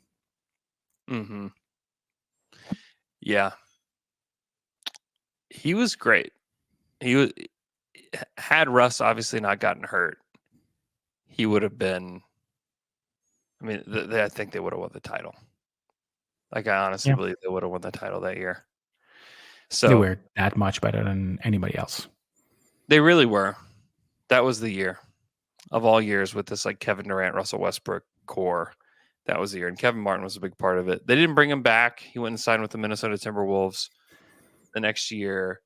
Mm-hmm. Yeah. He was great. Had Russ obviously not gotten hurt, he would have been, I mean, I think they would have won the title. Like, I honestly Yeah. believe they would have won the title that year. They So were that much better than anybody else. they really were. That was the year of all years with this like Kevin Durant, Russell Westbrook core. That was the year, and Kevin Martin was a big part of it. They didn't bring him back. He went and signed with the Minnesota Timberwolves the next year.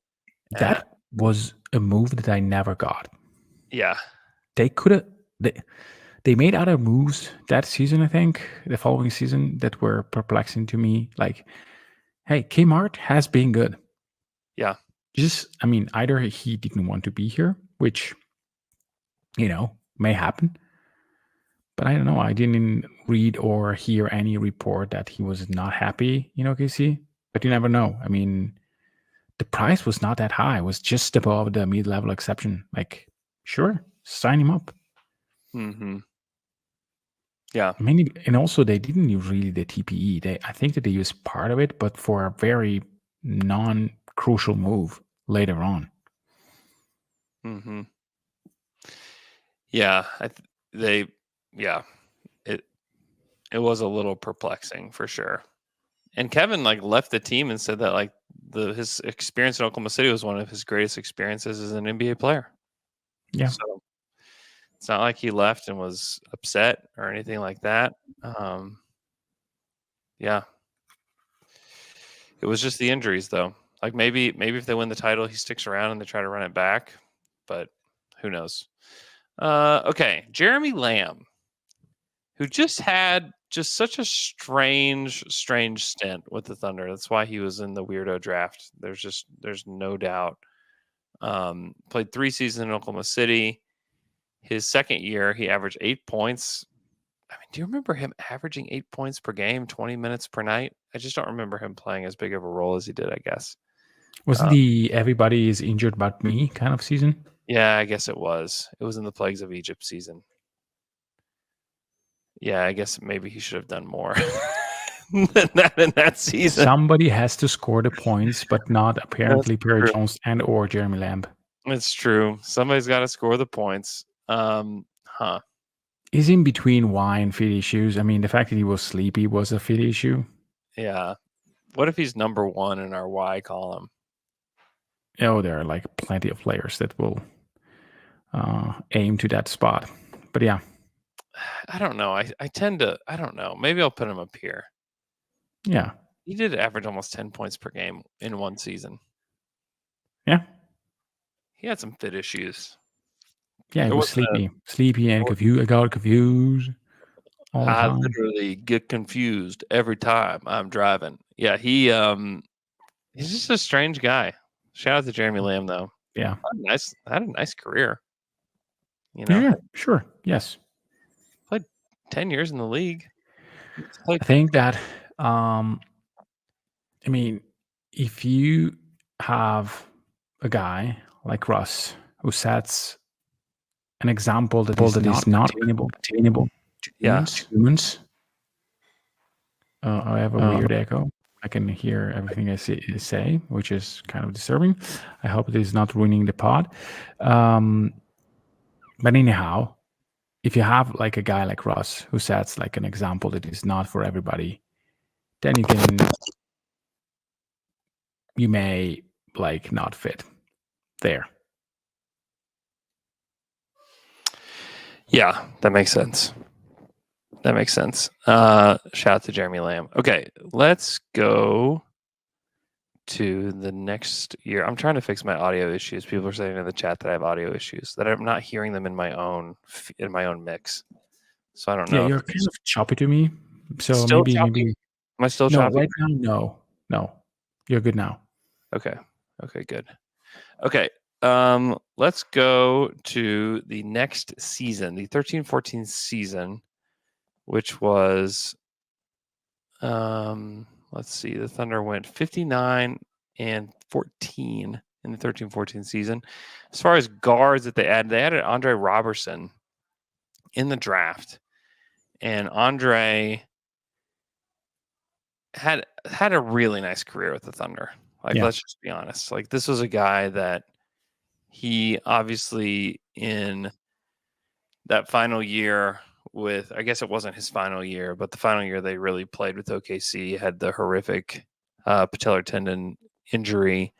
That was a move that I never got. Yeah. They could have. They made other moves that season, I think, the following season, that were perplexing to me. Like, hey, Kmart has been good. Yeah. I mean, either he didn't want to be here, which, may happen. But I don't know. I didn't read or hear any report that he was not happy in OKC. But you never know. I mean, the price was not that high. It was just above the mid-level exception. Like, sure, sign him up. Mm-hmm. Yeah. I mean, and also they didn't use really the TPE. I think that they used part of it, but for a very non-crucial move later on. Mm-hmm. Yeah. It was a little perplexing for sure. And Kevin like left the team and said that like his experience in Oklahoma City was one of his greatest experiences as an NBA player. Yeah. So it's not like he left and was upset or anything like that. Yeah. It was just the injuries though. Like maybe if they win the title, he sticks around and they try to run it back, but who knows? Okay, Jeremy Lamb, who just had just such a strange stint with the Thunder. That's why he was in the weirdo draft. There's no doubt. Played 3 seasons in Oklahoma City. His second year, he averaged 8 points. I mean, do you remember him averaging 8 points per game, 20 minutes per night? I just don't remember him playing as big of a role as he did, I guess. Was it the everybody is injured but me kind of season? Yeah, I guess it was. It was in the Plagues of Egypt season. Yeah, I guess maybe he should have done more than that in that season. Somebody has to score the points, but not apparently Perry Jones and or Jeremy Lamb. It's true. Somebody's got to score the points. Is in between why and fit issues. I mean, the fact that he was sleepy was a fit issue. Yeah. What if he's number 1 in our Y column? Oh, there are like plenty of players that will aim to that spot. But yeah. I don't know. I tend to, I don't know. Maybe I'll put him up here. Yeah. He did average almost 10 points per game in one season. Yeah. He had some fit issues. Yeah, he was sleepy and confused. I got confused all the time. I literally get confused every time I'm driving. Yeah, he's just a strange guy. Shout out to Jeremy Lamb though. Yeah. Had a nice career. Yeah, sure. Yes. Played 10 years in the league. I think that I mean, if you have a guy like Russ who sets an example that is not attainable to humans. I have a weird echo. I can hear everything I say, which is kind of disturbing. I hope it is not ruining the pod. But anyhow, if you have like a guy like Russ who sets like an example that is not for everybody, then you may like not fit there. Yeah, that makes sense. Shout out to Jeremy Lamb. Okay, let's go to the next year. I'm trying to fix my audio issues. People are saying in the chat that I have audio issues, that I'm not hearing them in my own mix. So I don't know. Yeah, you're kind of choppy to me. So still maybe Am I still choppy? No, right now, no. You're good now. Okay, good. Okay, let's go to the next season, the 13-14 season, which was, let's see, the Thunder went 59-14 in the 13-14 season. As far as guards that they added Andre Robertson in the draft, and Andre had a really nice career with the Thunder. Let's just be honest. Like, this was a guy that he obviously in that final year with, I guess it wasn't his final year, but the final year they really played with OKC, had the horrific patellar tendon injury,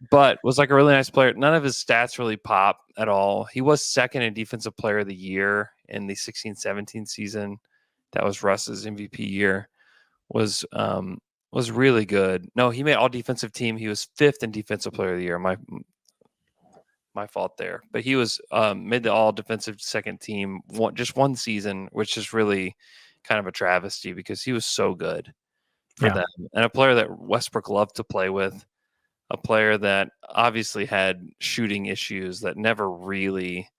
but was like a really nice player. None of his stats really pop at all. He was second in defensive player of the year in the 16-17 season. That was Russ's MVP year. Was really good. No, he made all defensive team. He was fifth in defensive player of the year. My fault there. But he was made the all defensive second team just one season, which is really kind of a travesty because he was so good for them. And a player that Westbrook loved to play with, a player that obviously had shooting issues that never really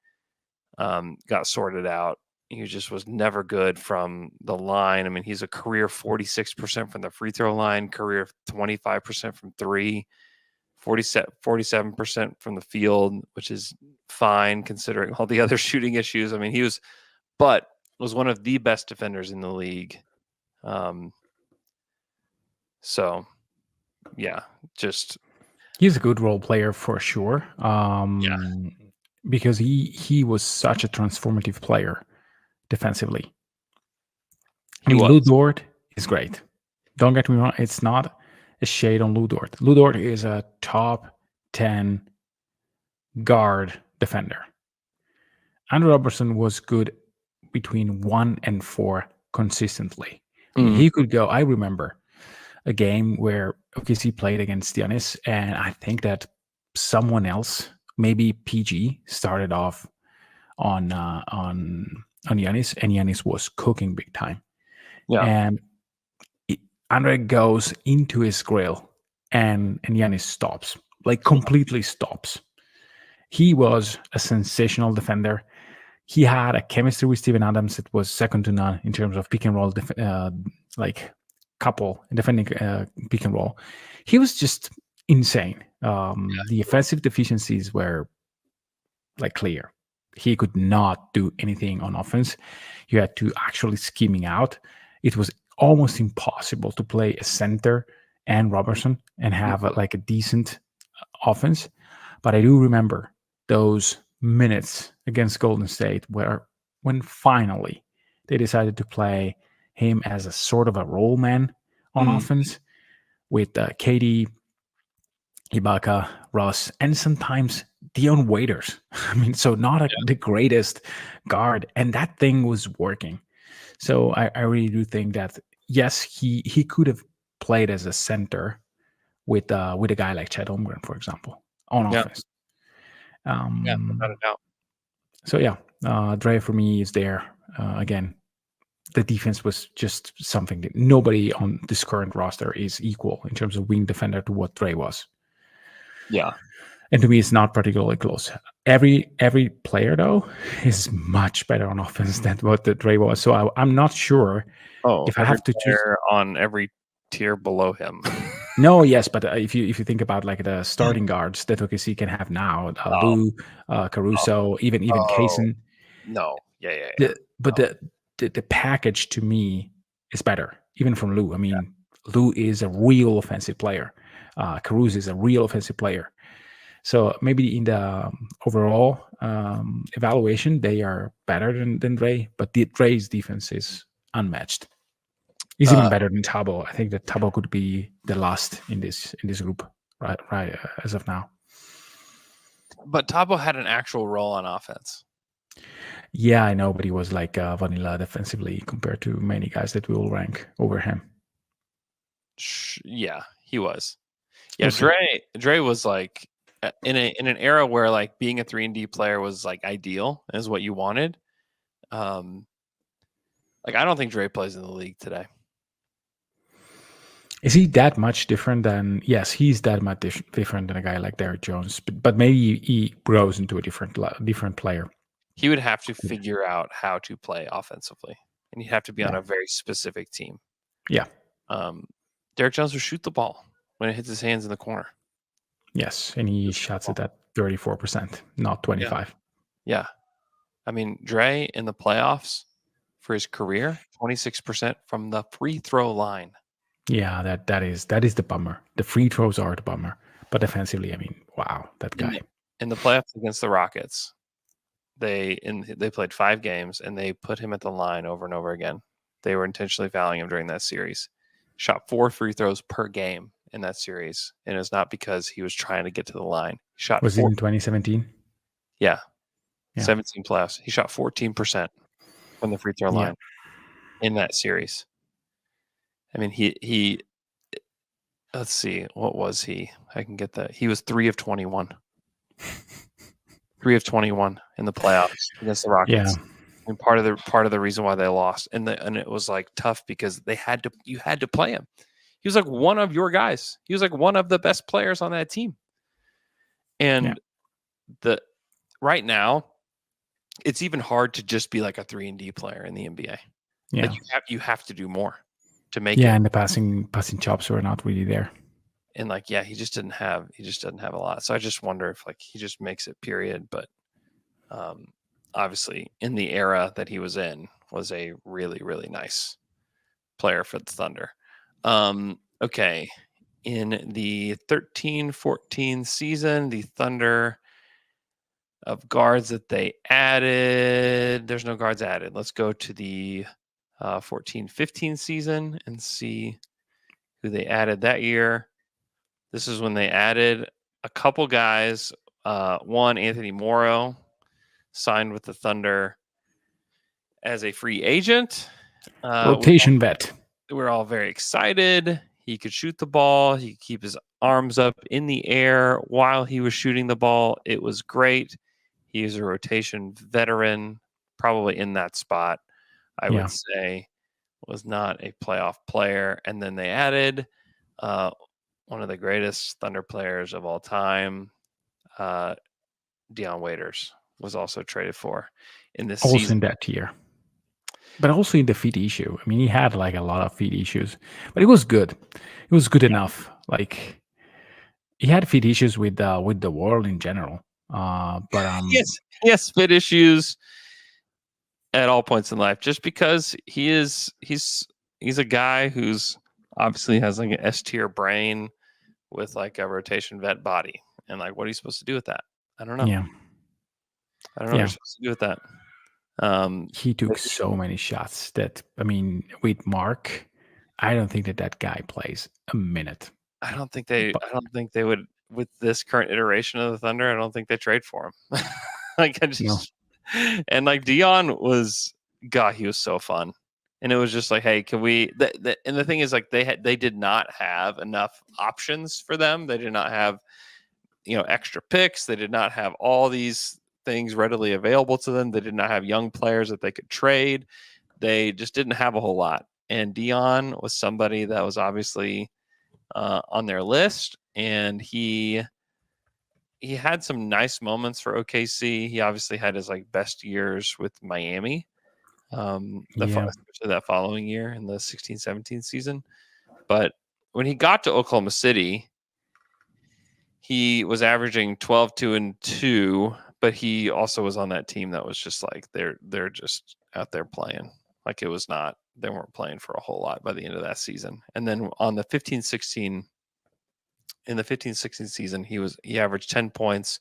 got sorted out. He just was never good from the line. I mean, he's a career 46% from the free throw line, career 25% from three, 47% from the field, which is fine considering all the other shooting issues. I mean, but was one of the best defenders in the league. So, yeah, just he's a good role player for sure. Because he was such a transformative player defensively. Lou Dort is great. Don't get me wrong; it's not a shade on Lou Dort. Lou Dort is a top 10 guard defender. Andrew Robertson was good between 1 and 4 consistently. I mean, he could go. I remember a game where OKC played against Giannis, and I think that someone else, maybe PG, started off on Giannis, and Giannis was cooking big time. Yeah. And Andre goes into his grill, and Giannis stops, like completely stops. He was a sensational defender. He had a chemistry with Steven Adams that was second to none in terms of pick and roll, like couple defending pick and roll. He was just insane. The offensive deficiencies were like clear. He could not do anything on offense. You had to actually scheming out. It was almost impossible to play a center and Robertson and have like a decent offense. But I do remember those minutes against Golden State when finally they decided to play him as a sort of a role man on offense with KD, Ibaka, Russ, and sometimes Dion Waiters. I mean, so not the greatest guard, and that thing was working. So I really do think that yes, he could have played as a center with a guy like Chet Holmgren, for example, on offense. Without a doubt. So yeah, Dre for me is there again. The defense was just something that nobody on this current roster is equal in terms of wing defender to what Dre was. Yeah. And to me, it's not particularly close. Every player, though, is much better on offense than what the Dre was. So I'm not sure if I have to choose on every tier below him. No, yes, but if you think about like the starting guards that OKC can have now, Lou, Caruso, even Kaysen. No, yeah. But the package to me is better, even from Lou. I mean, Lou is a real offensive player. Caruso is a real offensive player. So maybe in the overall evaluation, they are better than Dre, but Dre's defense is unmatched. He's even better than Tabo. I think that Tabo could be the last in this group, right as of now. But Tabo had an actual role on offense. Yeah, I know, but he was like vanilla defensively compared to many guys that will rank over him. Yeah, he was. Yeah, Dre was like in an era where like being a 3-and-D player was like ideal, is what you wanted. Like I don't think Dre plays in the league today. Is he that much different than? Yes, he's that much different than a guy like Derrick Jones. But maybe he grows into a different player. He would have to figure out how to play offensively, and he'd have to be on a very specific team. Yeah. Derrick Jones will shoot the ball when it hits his hands in the corner. Yes, and he shots it at 34%, not 25%. Yeah. I mean, Dre in the playoffs for his career, 26% from the free throw line. Yeah, that is the bummer. The free throws are the bummer. But defensively, I mean, wow, that guy. In the playoffs against the Rockets, they played 5 games, and they put him at the line over and over again. They were intentionally fouling him during that series. Shot 4 free throws per game in that series, and it's not because he was trying to get to the line. He shot Was it in 2017? Yeah. Yeah. 17 playoffs. He shot 14% from the free throw Yeah. line in that series. I mean, he let's see, what was he? I can get that. He was 3 of 21. 3 of 21 in the playoffs against the Rockets. Yeah. And part of the reason why they lost, and it was like tough because you had to play him. He was like one of your guys. He was like one of the best players on that team. And right now, it's even hard to just be like a 3-and-D player in the NBA. Yeah. Like you have to do more to make it. Yeah, and the passing chops were not really there. And like, yeah, he just doesn't have a lot. So I just wonder if like he just makes it, period. But obviously in the era that he was in was a really, really nice player for the Thunder. Okay. In the 13-14 season, the Thunder of guards that they added, there's no guards added. Let's go to the 14-15 season and see who they added that year. This is when they added a couple guys. One, Anthony Morrow, signed with the Thunder as a free agent. Rotation vet. We're all very excited. He could shoot the ball. He could keep his arms up in the air while he was shooting the ball. It was great. He is a rotation veteran, probably in that spot, I would say. Was not a playoff player. And then they added one of the greatest Thunder players of all time, Dion Waiters, was also traded for in this also season. In that year. But also in the feet issue. I mean, he had like a lot of feet issues, but it was good. It was good enough. Like he had feet issues with the world in general. But yes, fit issues at all points in life. Just because he's a guy who's obviously has like an S tier brain with like a rotation vet body, and like, what are you supposed to do with that? I don't know. Yeah. I don't know what you're supposed to do with that. He took so many shots that, I mean, with Mark, I don't think that guy plays a minute. I don't think they would, with this current iteration of the Thunder. I don't think they trade for him. Like and like Dion was, God, he was so fun. And it was just like, hey, can we? And the thing is, like, they did not have enough options for them. They did not have, extra picks. They did not have all these things readily available to them. They did not have young players that they could trade. They just didn't have a whole lot. And Dion was somebody that was obviously on their list, and he had some nice moments for OKC. He obviously had his like best years with Miami. That following year in the 16-17 season. But when he got to Oklahoma City, he was averaging 12, 2, and 2, but he also was on that team that was just like they're just out there playing. Like it was not, they weren't playing for a whole lot by the end of that season. And then on the 15-16 season, he averaged 10 points,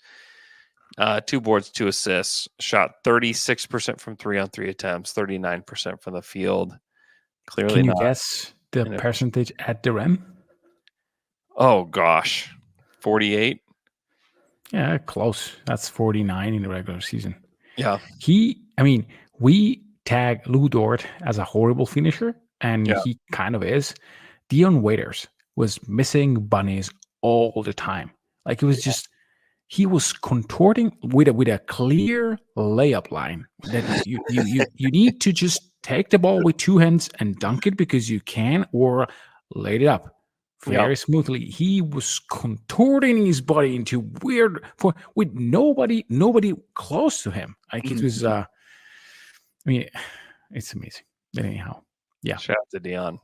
2 boards, 2 assists, shot 36% from 3-on-3 attempts, 39% from the field. Clearly, can you guess the percentage at the rim? Oh gosh, 48. Yeah, close. That's 49 in the regular season. Yeah. We tag Lou Dort as a horrible finisher, and he kind of is. Dion Waiters was missing bunnies all the time. Like it was just, he was contorting with a clear layup line that you need to just take the ball with 2 hands and dunk it because you can, or lay it up very smoothly. He was contorting his body into weird with nobody close to him. Like it was it's amazing. But anyhow, yeah. Shout out to Dion.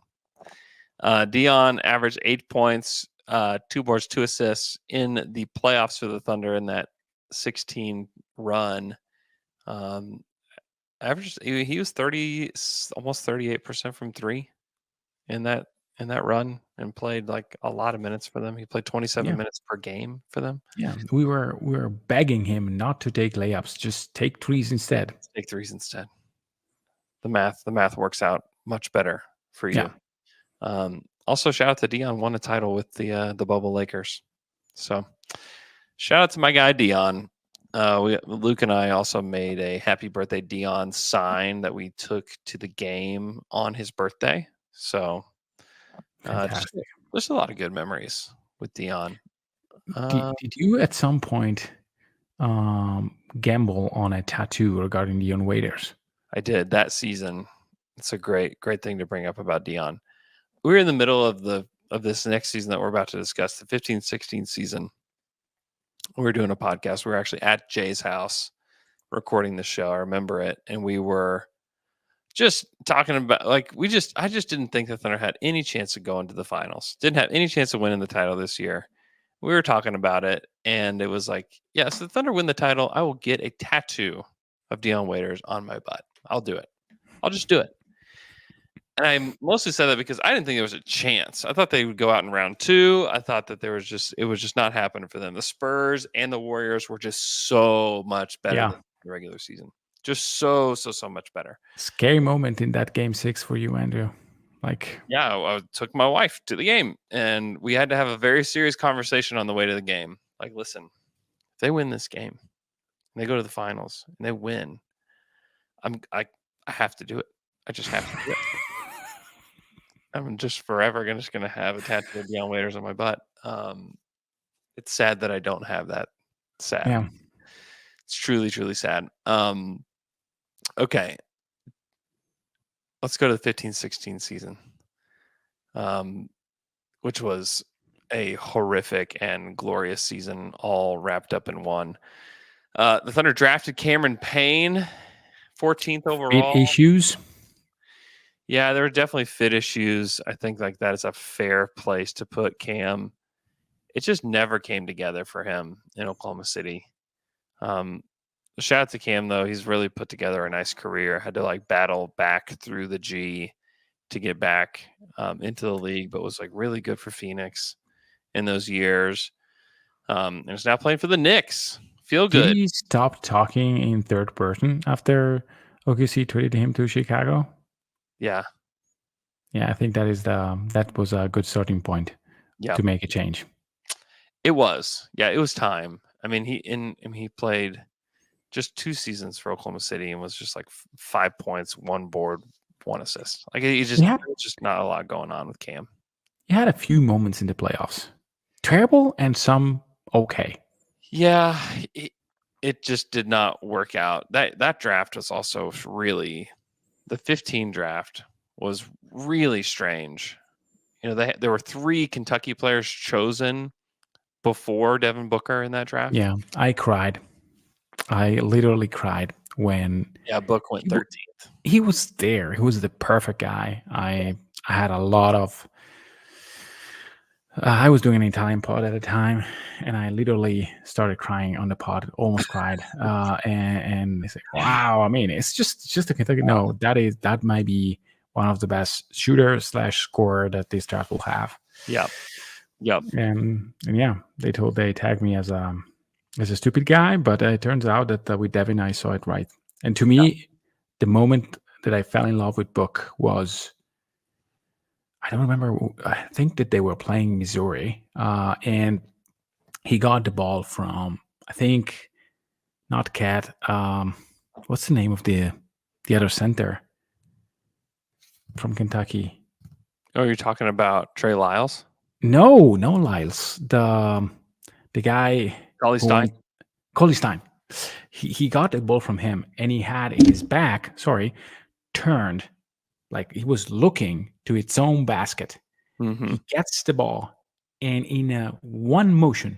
Dion averaged 8 points, 2 boards, 2 assists in the playoffs for the Thunder in that 16 run. He was almost 38% from 3 in that in that run and played like a lot of minutes for them. He played 27 Yeah, minutes per game for them. yeah. We were begging him not to take layups, just take threes instead. Take threes instead. The math works out much better for Yeah, you. Also, shout out to Dion, won a title with the Bubble Lakers. So, shout out to my guy Dion. Luke and I also made a happy birthday Dion sign that we took to the game on his birthday. So, just fantastic. there's a lot of good memories with Dion. Did you at some point gamble on a tattoo regarding Dion Waiters? I did that season. It's a great thing to bring up about Dion. We were in the middle of this next season that we're about to discuss, the 15-16 season. We were doing a podcast. We were actually at Jay's house recording the show. I remember it, and we were just talking about I just didn't think the Thunder had any chance of going to the finals. Didn't have any chance of winning the title this year. We were talking about it, and it was like, yes, the Thunder win the title, I will get a tattoo of Dion Waiters on my butt. I'll do it. I'll just do it. And I mostly said that because I didn't think there was a chance. I thought they would go out in round 2. I thought that it was just not happening for them. The Spurs and the Warriors were just so much better Yeah. than the regular season. Just so much better. Scary moment in that game 6 for you, Andrew. Like, Yeah, I took my wife to the game, and we had to have a very serious conversation on the way to the game. Like, listen, if they win this game, and they go to the finals, and they win, I have to do it. I just have to do it. I'm just forever gonna have a tattoo of Dion Waiters on my butt. It's sad that I don't have that. Sad. yeah. It's truly sad. Okay. Let's go to the 15-16 season, which was a horrific and glorious season, all wrapped up in one. The Thunder drafted Cameron Payne, 14th overall. Issues. Yeah, there were definitely fit issues. I think like that is a fair place to put Cam. It just never came together for him in Oklahoma City. Shout out to Cam though; he's really put together a nice career. Had to like battle back through the G to get back into the league, but was like really good for Phoenix in those years. And is now playing for the Knicks. Feel good. Did he stop talking in third person after OKC traded him to Chicago? Yeah. Yeah, I think that was a good starting point to make a change. It was. Yeah, it was time. I mean, he played just 2 seasons for Oklahoma City and was just like 5 points, 1 board, 1 assist. Like there's just not a lot going on with Cam. He had a few moments in the playoffs. Terrible and some okay. Yeah, it just did not work out. That draft was also really the 15 draft was really strange. You know, there were 3 Kentucky players chosen before Devin Booker in that draft. Yeah, I cried. I literally cried when Book went 13th. He was there. He was the perfect guy. I had a lot of I was doing an Italian pod at the time, and I literally started crying on the pod, almost cried. And they say, "Wow!" I mean, it's just a Kentucky. No, that might be one of the best shooter / scorer that this draft will have. Yep. And yeah, they tagged me as a stupid guy, but it turns out that with Devin, I saw it right. And to me, the moment that I fell in love with Book was, I don't remember. I think that they were playing Missouri, and he got the ball from, I think, not Cat. What's the name of the other center from Kentucky? Oh, you're talking about Trey Lyles? No, Lyles. The guy. Cauley Stein. He got the ball from him, and he had in his back. Turned. Like he was looking to its own basket. Mm-hmm. He gets the ball and in a one motion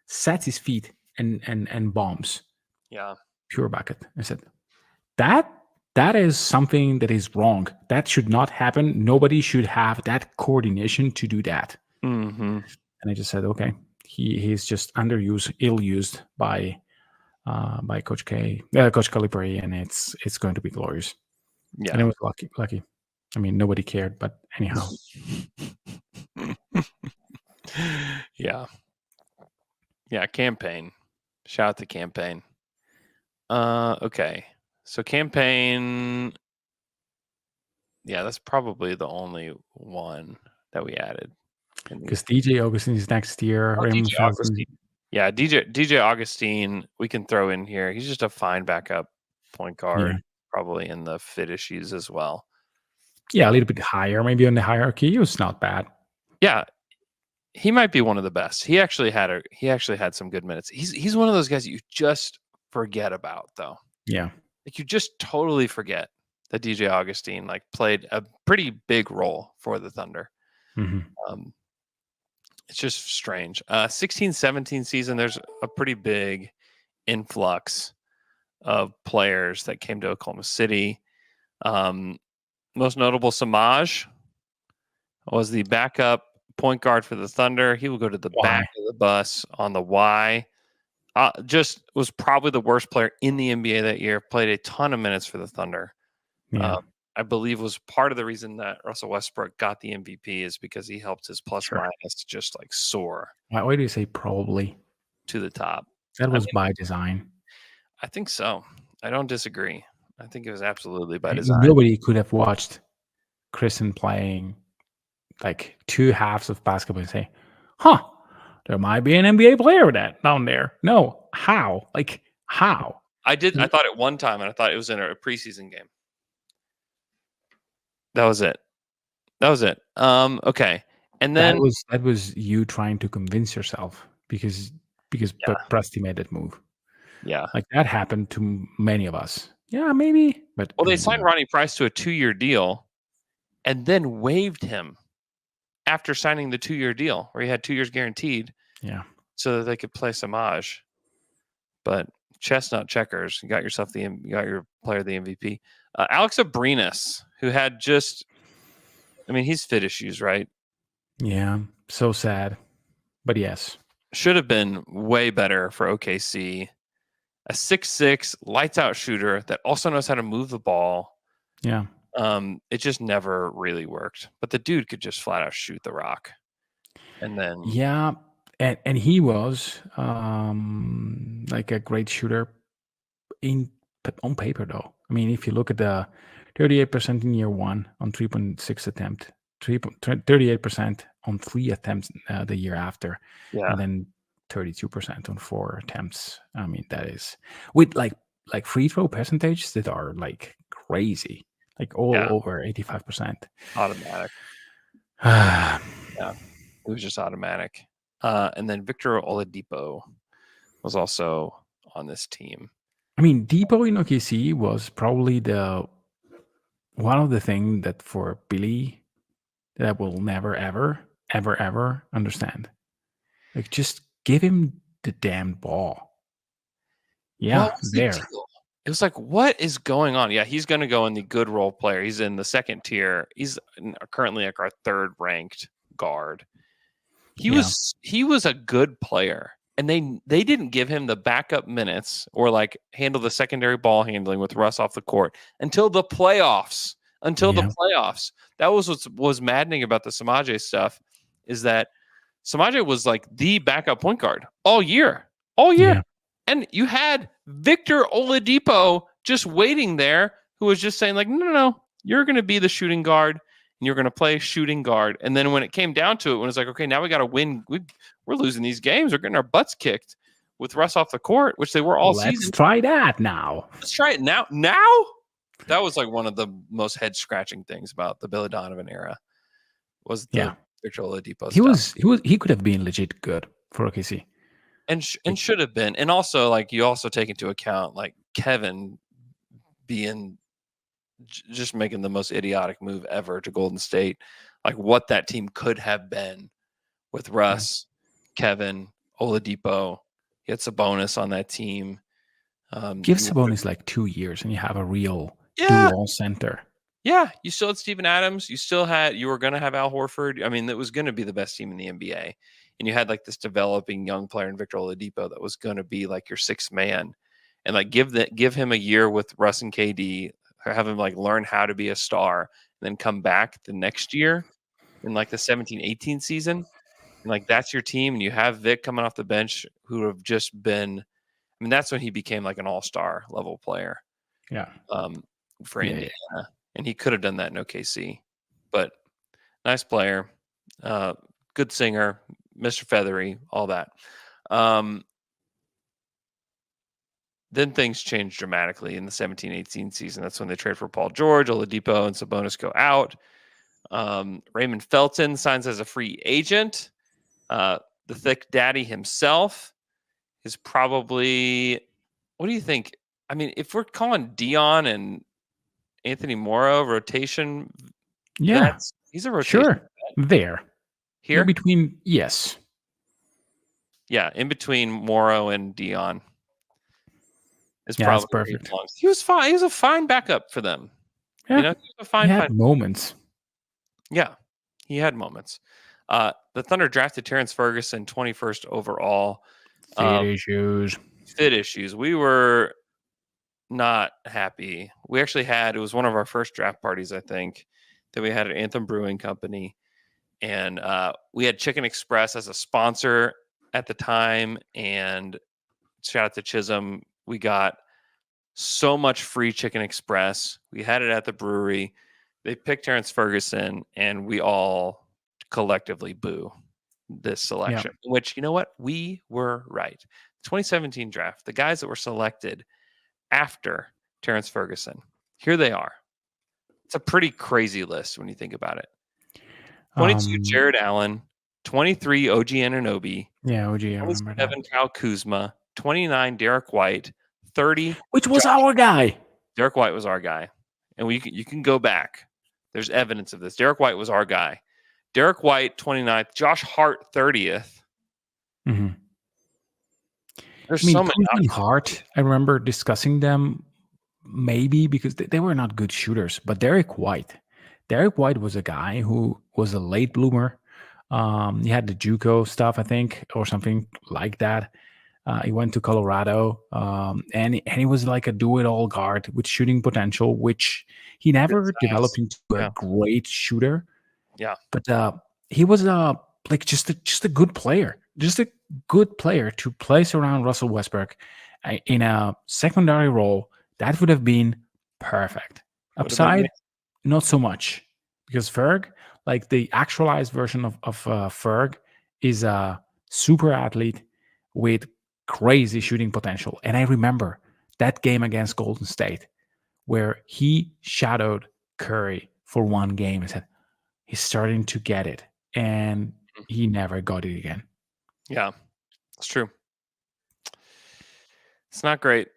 sets his feet and bombs. Yeah. Pure bucket. I said, that is something that is wrong. That should not happen. Nobody should have that coordination to do that. Mm-hmm. And I just said, okay, he's just underused, ill-used by Coach Calipari, and it's going to be glorious. Yeah. And it was lucky. I mean, nobody cared, but anyhow. Yeah. Yeah, campaign. Shout out to campaign. Okay. So campaign, yeah, that's probably the only one that we added. Because DJ Augustine is next year. Oh, Raymond DJ Felton. Augustine. Yeah, DJ Augustine, we can throw in here. He's just a fine backup point guard, Yeah. probably in the fit issues as well. Yeah, a little bit higher, maybe on the hierarchy. He was not bad. Yeah, he might be one of the best. He actually had some good minutes. He's one of those guys you just forget about, though. Yeah. Like you just totally forget that DJ Augustine like played a pretty big role for the Thunder. Um, it's just strange. 16-17 season, there's a pretty big influx of players that came to Oklahoma City. Most notable, Samaj was the backup point guard for the Thunder. He will go to the back of the bus on the Y. Just was probably the worst player in the NBA that year. Played a ton of minutes for the Thunder. Yeah. I believe was part of the reason that Russell Westbrook got the MVP is because he helped his plus minus just like soar. Why do you say probably? To the top. That was by design. I think so. I don't disagree. I think it was absolutely by design. Nobody could have watched Kristen playing like 2 halves of basketball and say, huh, there might be an NBA player down there. No, how? Like, how? I thought it one time, and I thought it was in a preseason game. That was it. Okay. And then that was you trying to convince yourself because Presti made that move. Yeah. Like that happened to many of us. Yeah, maybe. But they signed Ronnie Price to a 2-year deal and then waived him after signing the 2-year deal where he had 2 years guaranteed. Yeah. So that they could play Samaj. But chestnut checkers, you got your player the MVP. Alex Abrinas, who had he's fit issues, right? Yeah. So sad. But yes. Should have been way better for OKC. A 6'6", lights out shooter that also knows how to move the ball. Yeah. It just never really worked. But the dude could just flat out shoot the rock. And then and he was like a great shooter on paper though. I mean, if you look at the 38% in year 1 on 3.6 attempt, 38% on 3 attempts the year after, and then 32% on 4 attempts. I mean, that is with like free throw percentages that are like crazy, like all over 85%. Automatic. Yeah, it was just automatic. And then Victor Oladipo was also on this team. I mean, Depot in OKC was probably one of the things that for Billy that I will never, ever, ever, ever understand. Like, just give him the damn ball. Yeah, there. It was like, what is going on? Yeah, he's going to go in the good role player. He's in the second tier. He's currently like our third ranked guard. He was a good player. And they didn't give him the backup minutes or like handle the secondary ball handling with Russ off the court until the playoffs. That was what was maddening about the Samaje stuff, is that Samaje was like the backup point guard all year. Yeah. And you had Victor Oladipo just waiting there, who was just saying like, no, you're going to be the shooting guard and you're going to play shooting guard. And then when it came down to it, when it's like, okay, now we got to win. We're losing these games. We're getting our butts kicked with Russ off the court, which they were all season. Let's try that now. Let's try it now. That was like one of the most head scratching things about the Billy Donovan era was the Victor Oladipo stuff. He could have been legit good for OKC. And should have been. And also, like, you also take into account, like, Kevin being just making the most idiotic move ever to Golden State. Like, what that team could have been with Russ, Kevin, Oladipo. He had Sabonis on that team. Give Sabonis like 2 years and you have a real dual center. Yeah, you still had Steven Adams. You were going to have Al Horford. I mean, it was going to be the best team in the NBA. And you had like this developing young player in Victor Oladipo that was going to be like your sixth man, and like give him a year with Russ and KD, have him like learn how to be a star, then come back the next year in like the 17-18 season, and like that's your team, and you have Vic coming off the bench who have just been. I mean, that's when he became like an all-star level player. Yeah. For Yeah. Indiana, and he could have done that in OKC, but nice player, good singer, Mr. Feathery, all that. Then things changed dramatically in the 17-18 season. That's when they trade for Paul George, Oladipo, and Sabonis go out. Raymond Felton signs as a free agent. The Thick Daddy himself is probably, what do you think? I mean, if we're calling Dion and Anthony Morrow rotation Yeah. vets, he's a rotation Sure. There. here. In between, yes. Yeah, in between Morrow and Dion is Yeah, that's probably where he perfect. belongs. He was fine. He was a fine backup for them. Yeah. You know, he was a fine, He had fine. moments. Yeah, he had moments. The Thunder drafted Terrence Ferguson 21st overall. Fit issues. Fit issues. We were not happy. We actually had, it was one of our first draft parties, I think, that we had at Anthem Brewing Company. And we had Chicken Express as a sponsor at the time. And shout out to Chisholm. We got so much free Chicken Express. We had it at the brewery. They picked Terrence Ferguson, and we all collectively boo this selection. Yeah. Which, you know what? We were right. 2017 draft, the guys that were selected after Terrence Ferguson, here they are. It's a pretty crazy list when you think about it. 22 Jared Allen, 23 OG Anunoby, Yeah, OG, I remember that. 27 Kyle Kuzma, 29 Derek White, 30. Which was Josh, our guy. Derek White was our guy. And you can go back. There's evidence of this. Derek White was our guy. Derek White, 29th. Josh Hart, 30th. Mm-hmm. There's so many Kuzma and Hart, I remember discussing them maybe because they were not good shooters, but Derek White was a guy who was a late bloomer. He had the JUCO stuff, I think, or something like that. He went to Colorado, and he was like a do-it-all guard with shooting potential, which he never developed into a great shooter. Yeah, but he was like just a good player, to place around Russell Westbrook in a secondary role. That would have been perfect. Upside, not so much, because Ferg, like the actualized version of Ferg, is a super athlete with crazy shooting potential. And I remember that game against Golden State where he shadowed Curry for one game and said, he's starting to get it. And he never got it again. Yeah, it's true. It's not great.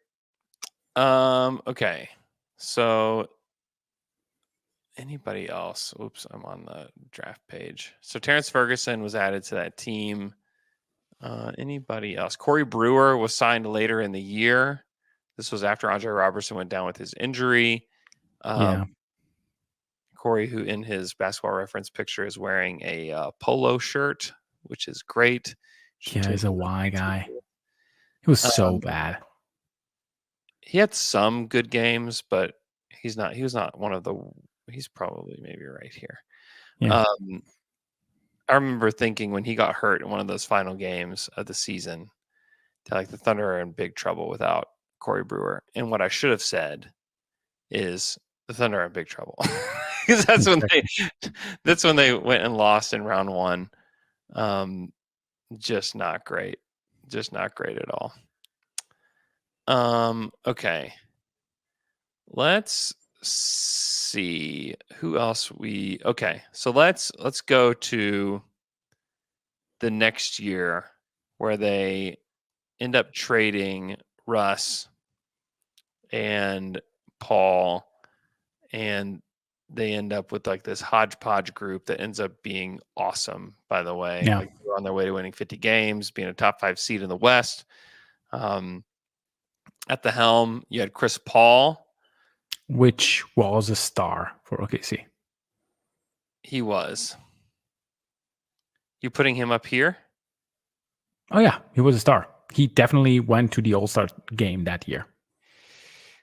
Okay. So anybody else? Oops, I'm on the draft page. So Terrence Ferguson was added to that team. Anybody else? Corey Brewer was signed later in the year. This was after Andre Robertson went down with his injury. Corey, who in his Basketball Reference picture is wearing a polo shirt, which is great. Yeah, he's a Y guy. He was so bad. He had some good games, but he was not one of the, he's probably maybe right here. Yeah. I remember thinking when he got hurt in one of those final games of the season, that like the Thunder are in big trouble without Corey Brewer. And what I should have said is the Thunder are in big trouble. Because that's when they went and lost in round one. Just not great. Just not great at all. Okay. Let's see who else so let's go to the next year where they end up trading Russ and Paul, and they end up with like this hodgepodge group that ends up being awesome, by the way. Yeah. Like they're on their way to winning 50 games, being a top 5 seed in the West. At the helm, you had Chris Paul, which was a star for OKC. He was. You putting him up here? Oh yeah, he was a star. He definitely went to the All-Star game that year.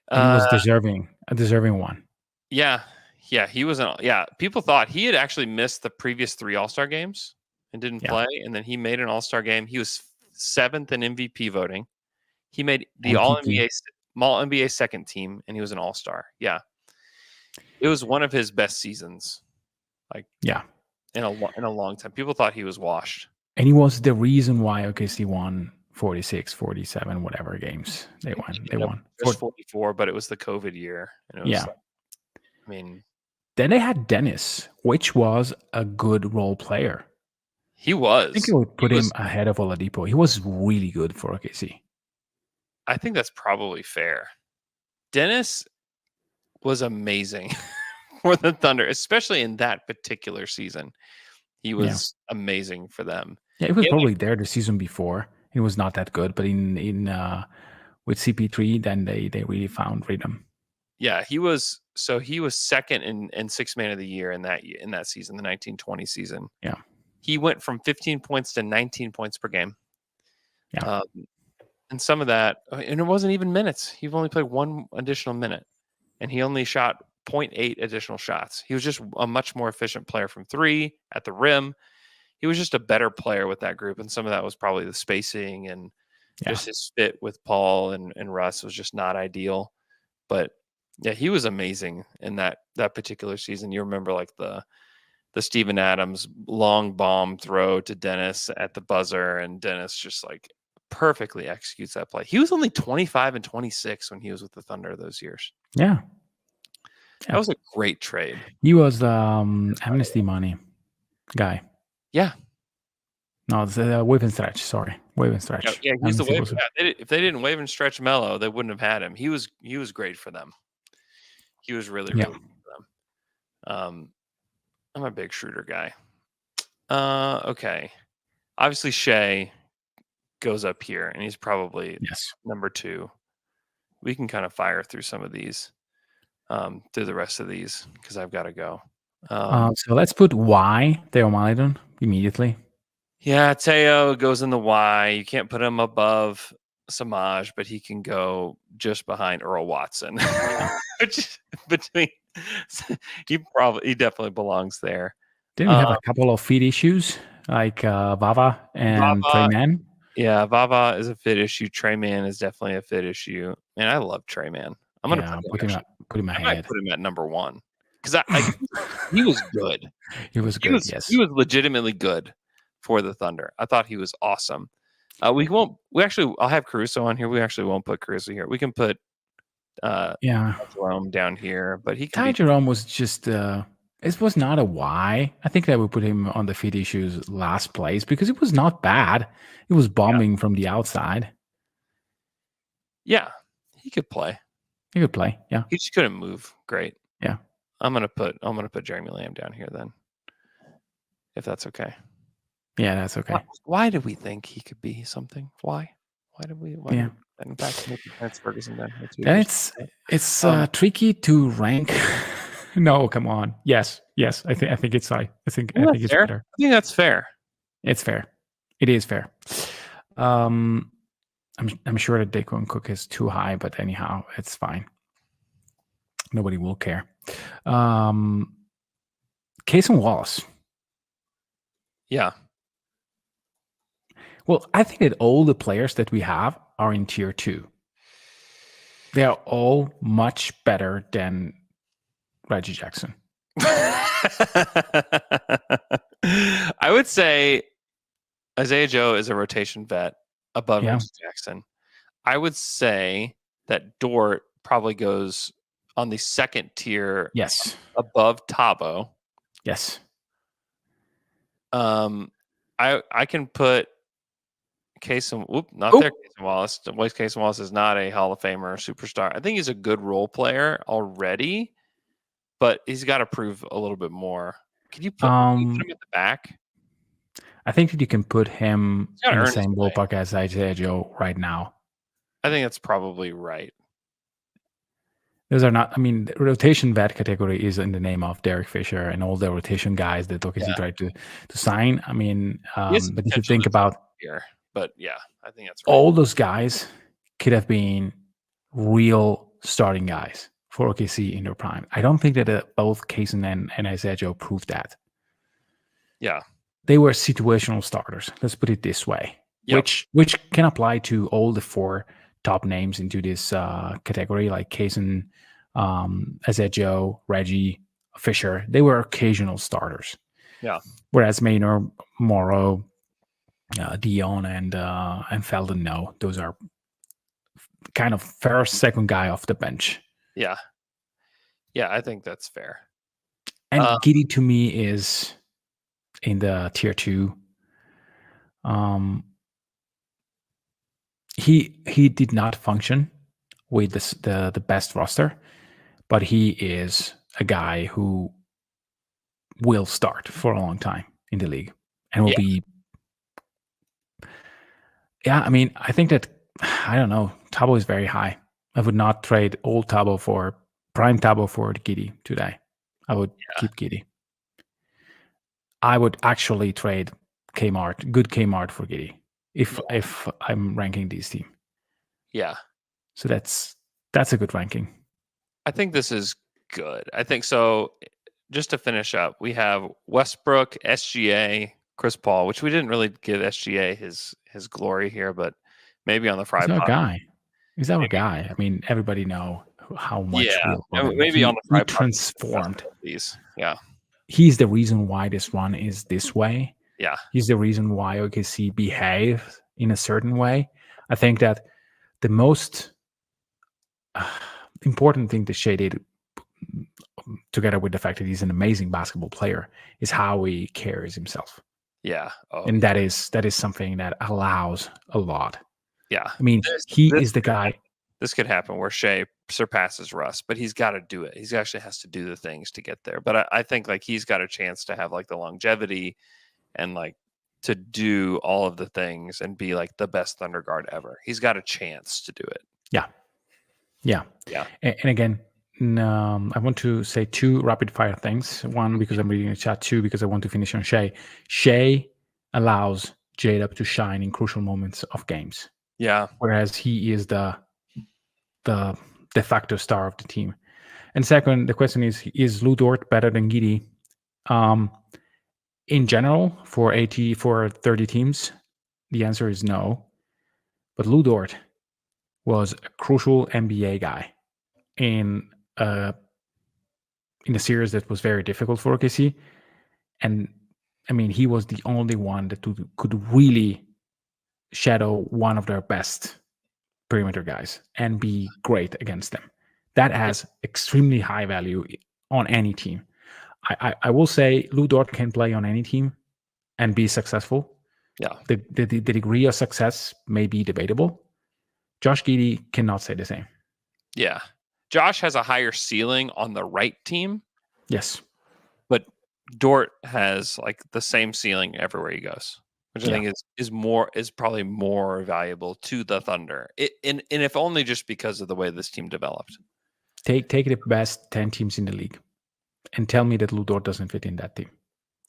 And he was a deserving one. Yeah, Yeah, he was people thought he had actually missed the previous 3 All-Star games and didn't Yeah. play, and then he made an All-Star game. He was 7th in MVP voting. He made the MVP. All-NBA second team, and he was an All-Star. Yeah. It was one of his best seasons, like, Yeah. in a long time. People thought he was washed. And he was the reason why OKC won 46, 47, whatever games they He won. They ended up won. just 44, but it was the COVID year, and it was Yeah. like, I mean, Then they had Dennis, which was a good role player. he I think I was. would He put him was ahead of Oladipo. He was really good for OKC. I think that's probably fair. Dennis was amazing for the Thunder, especially in that particular season. He Yeah. was amazing for them. Yeah, he was He had, probably there the season before. He was not that good, but in with CP3, then they really found rhythm. yeah, he was second in sixth man of the year in that season, the 1920 season. Yeah. He went from 15 points to 19 points per game. Yeah. And some of that, and it wasn't even minutes. He only played 1 additional minute, and he only shot 0.8 additional shots. He was just a much more efficient player from 3 at the rim. He was just a better player with that group, and some of that was probably the spacing and just his fit with Paul and Russ was just not ideal. But yeah, he was amazing in that particular season. You remember like the Steven Adams long bomb throw to Dennis at the buzzer, and Dennis just like perfectly executes that play. He was only 25 and 26 when he was with the Thunder those years. Yeah. That was a great trade. He was the amnesty money guy. Yeah. No, it's wave and stretch. Sorry, wave and stretch. Yeah, he's the wave. If they didn't wave and stretch Melo, they wouldn't have had him. He was great for them. He was really good for them. I'm a big Schroeder guy. Okay. Obviously, Shea goes up here, and he's probably number 2. We can kind of fire through some of these, through the rest of these, because I've got to go. So let's put Y, Theo Maledon, immediately. Yeah, Teo goes in the Y. You can't put him above Samaj, but he can go just behind Earl Watson. Between, he definitely belongs there. Didn't we have a couple of feet issues like Vava and Trey Man? Yeah, Vava is a fit issue. Trey Man is definitely a fit issue. Man, I love Trey Man. I'm gonna put him ahead. I might put him at number 1 because he was good. He was good. Yes, he was legitimately good for the Thunder. I thought he was awesome. I'll have Caruso on here. We actually won't put Caruso here. We can put Jerome down here, but Ty Jerome was just it was not a Y. I think that we put him on the feed issues last place because it was not bad. It was bombing from the outside. Yeah, he could play. He could play. Yeah, he just couldn't move. Great. Yeah, I'm gonna put Jeremy Lamb down here then, if that's okay. Yeah, that's okay. Why did we think he could be something? Why did we? In fact, Ferguson down here too. And it's tricky to rank. No, come on. Yes. I think it's I think it's fair. better. I think that's fair. It's fair. It is fair. I'm sure that Daquan Cook is too high, but anyhow, it's fine. Nobody will care. Cason Wallace. Yeah. Well, I think that all the players that we have are in tier 2. They are all much better than Reggie Jackson. I would say Isaiah Joe is a rotation vet above Reggie Jackson. I would say that Dort probably goes on the second tier. Yes. Above Tabo. Yes. I can put Cason Wallace. Cason Wallace is not a Hall of Famer or superstar. I think he's a good role player already, but he's got to prove a little bit more. Can you put him at the back? I think that you can put him in the same ballpark as Isaiah Joe right now. I think that's probably right. Those are not. I mean, the rotation vet category is in the name of Derek Fisher and all the rotation guys that OKC tried to sign. I mean, but if you think about here, but yeah, I think that's right. All those guys could have been real starting guys for OKC in their prime. I don't think that both Kaysen and Isaiah proved that. Yeah. They were situational starters. Let's put it this way, Yep. which can apply to all the four top names into this category, like Kaysen, Isaiah, Reggie, Fisher. They were occasional starters. Yeah. Whereas Maynard, Morrow, Dion, and Felden, no, those are kind of first, second guy off the bench. Yeah. Yeah, I think that's fair. And Giddey to me is in the tier 2. He did not function with the best roster, but he is a guy who will start for a long time in the league and will be. Yeah, I mean, I think that, I don't know, Thabo is very high. I would not trade old Thabo for prime Thabo for Giddey today. I would keep Giddey. I would actually trade good Kmart for Giddey if I'm ranking these teams. Yeah. So that's a good ranking. I think this is good. I think so. Just to finish up, we have Westbrook, SGA, Chris Paul, which we didn't really give SGA his glory here, but maybe on the Fry He's our Pod. guy. He's our guy. I mean, everybody know how much we love him. Maybe on the Fry Pod. Transformed. Yeah. He's the reason why this run is this way. Yeah. He's the reason why OKC behaves in a certain way. I think that the most important thing that Shea did, together with the fact that he's an amazing basketball player, is how he carries himself. Yeah. And that is something that allows a lot. Yeah. I mean, he is the guy. This could happen where Shea surpasses Russ, but he's got to do it. He actually has to do the things to get there. But I think like he's got a chance to have like the longevity and like to do all of the things and be like the best Thunder guard ever. He's got a chance to do it. Yeah. Yeah. Yeah. And again, I want to say 2 rapid fire things. 1, because I'm reading the chat. 2, because I want to finish on Shea. Shea allows J-Dub to shine in crucial moments of games. Yeah. Whereas he is the de facto star of the team. And second, the question is Lou Dort better than Giddey? In general, for 30 teams, the answer is no. But Lou Dort was a crucial NBA guy in a series that was very difficult for OKC. And I mean, he was the only one that could really shadow one of their best perimeter guys and be great against them. That has extremely high value on any team. I will say Lou Dort can play on any team and be successful. Yeah. The degree of success may be debatable. Josh Giddey cannot say the same. Yeah. Josh has a higher ceiling on the right team. Yes. But Dort has like the same ceiling everywhere he goes, which I think is probably more valuable to the Thunder. And if only just because of the way this team developed. Take the best 10 teams in the league and tell me that Lou Dort doesn't fit in that team.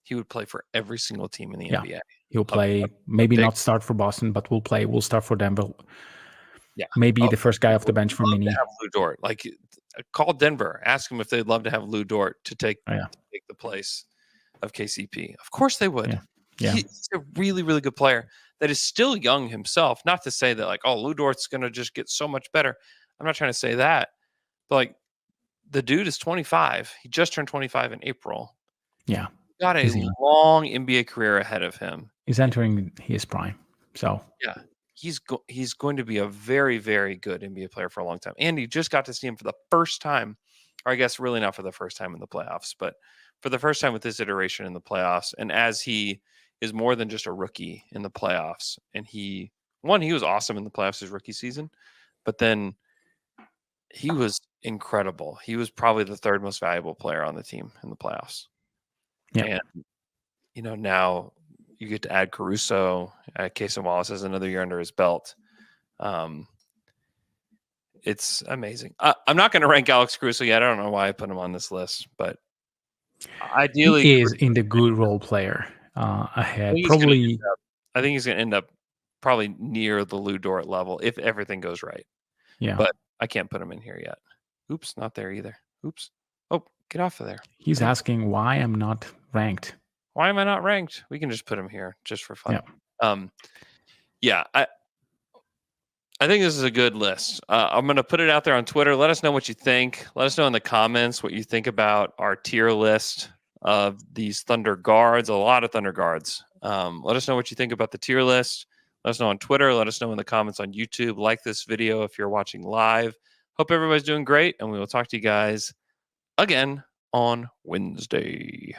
He would play for every single team in the NBA. He'll play, maybe not start for Boston, but we'll start for Denver. Yeah. Maybe the first guy off the bench for Mini. Have Lou Dort. Like, call Denver, ask them if they'd love to have Lou Dort to take the place of KCP. Of course they would. Yeah. He's a really, really good player that is still young himself. Not to say that like, oh, Lou Dort's going to just get so much better. I'm not trying to say that. But like, the dude is 25. He just turned 25 in April. Yeah. He got a long NBA career ahead of him. He's entering his prime. So yeah, he's going to be a very, very good NBA player for a long time. And you just got to see him for the first time, or I guess really not for the first time in the playoffs, but for the first time with this iteration in the playoffs. And as he is more than just a rookie in the playoffs, and he was awesome in the playoffs his rookie season, but then he was incredible. He was probably the third most valuable player on the team in the playoffs. Yeah. And, now you get to add Caruso. Kaysen Wallace has another year under his belt. It's amazing. I'm not going to rank Alex Caruso yet. I don't know why I put him on this list, but ideally he is in the good role player ahead. Probably, I think he's going to end up probably near the Lou Dort level if everything goes right. Yeah, but I can't put him in here yet. Oops, not there either. Oops. Oh, get off of there. He's asking why I'm not ranked. Why am I not ranked? We can just put him here just for fun. Yeah. Yeah, I think this is a good list. I'm going to put it out there on Twitter. Let us know what you think. Let us know in the comments what you think about our tier list of these Thunder guards. A lot of Thunder guards. Let us know what you think about the tier list. Let us know on Twitter. Let us know in the comments on YouTube. Like this video if you're watching live. Hope everybody's doing great, and we will talk to you guys again on Wednesday.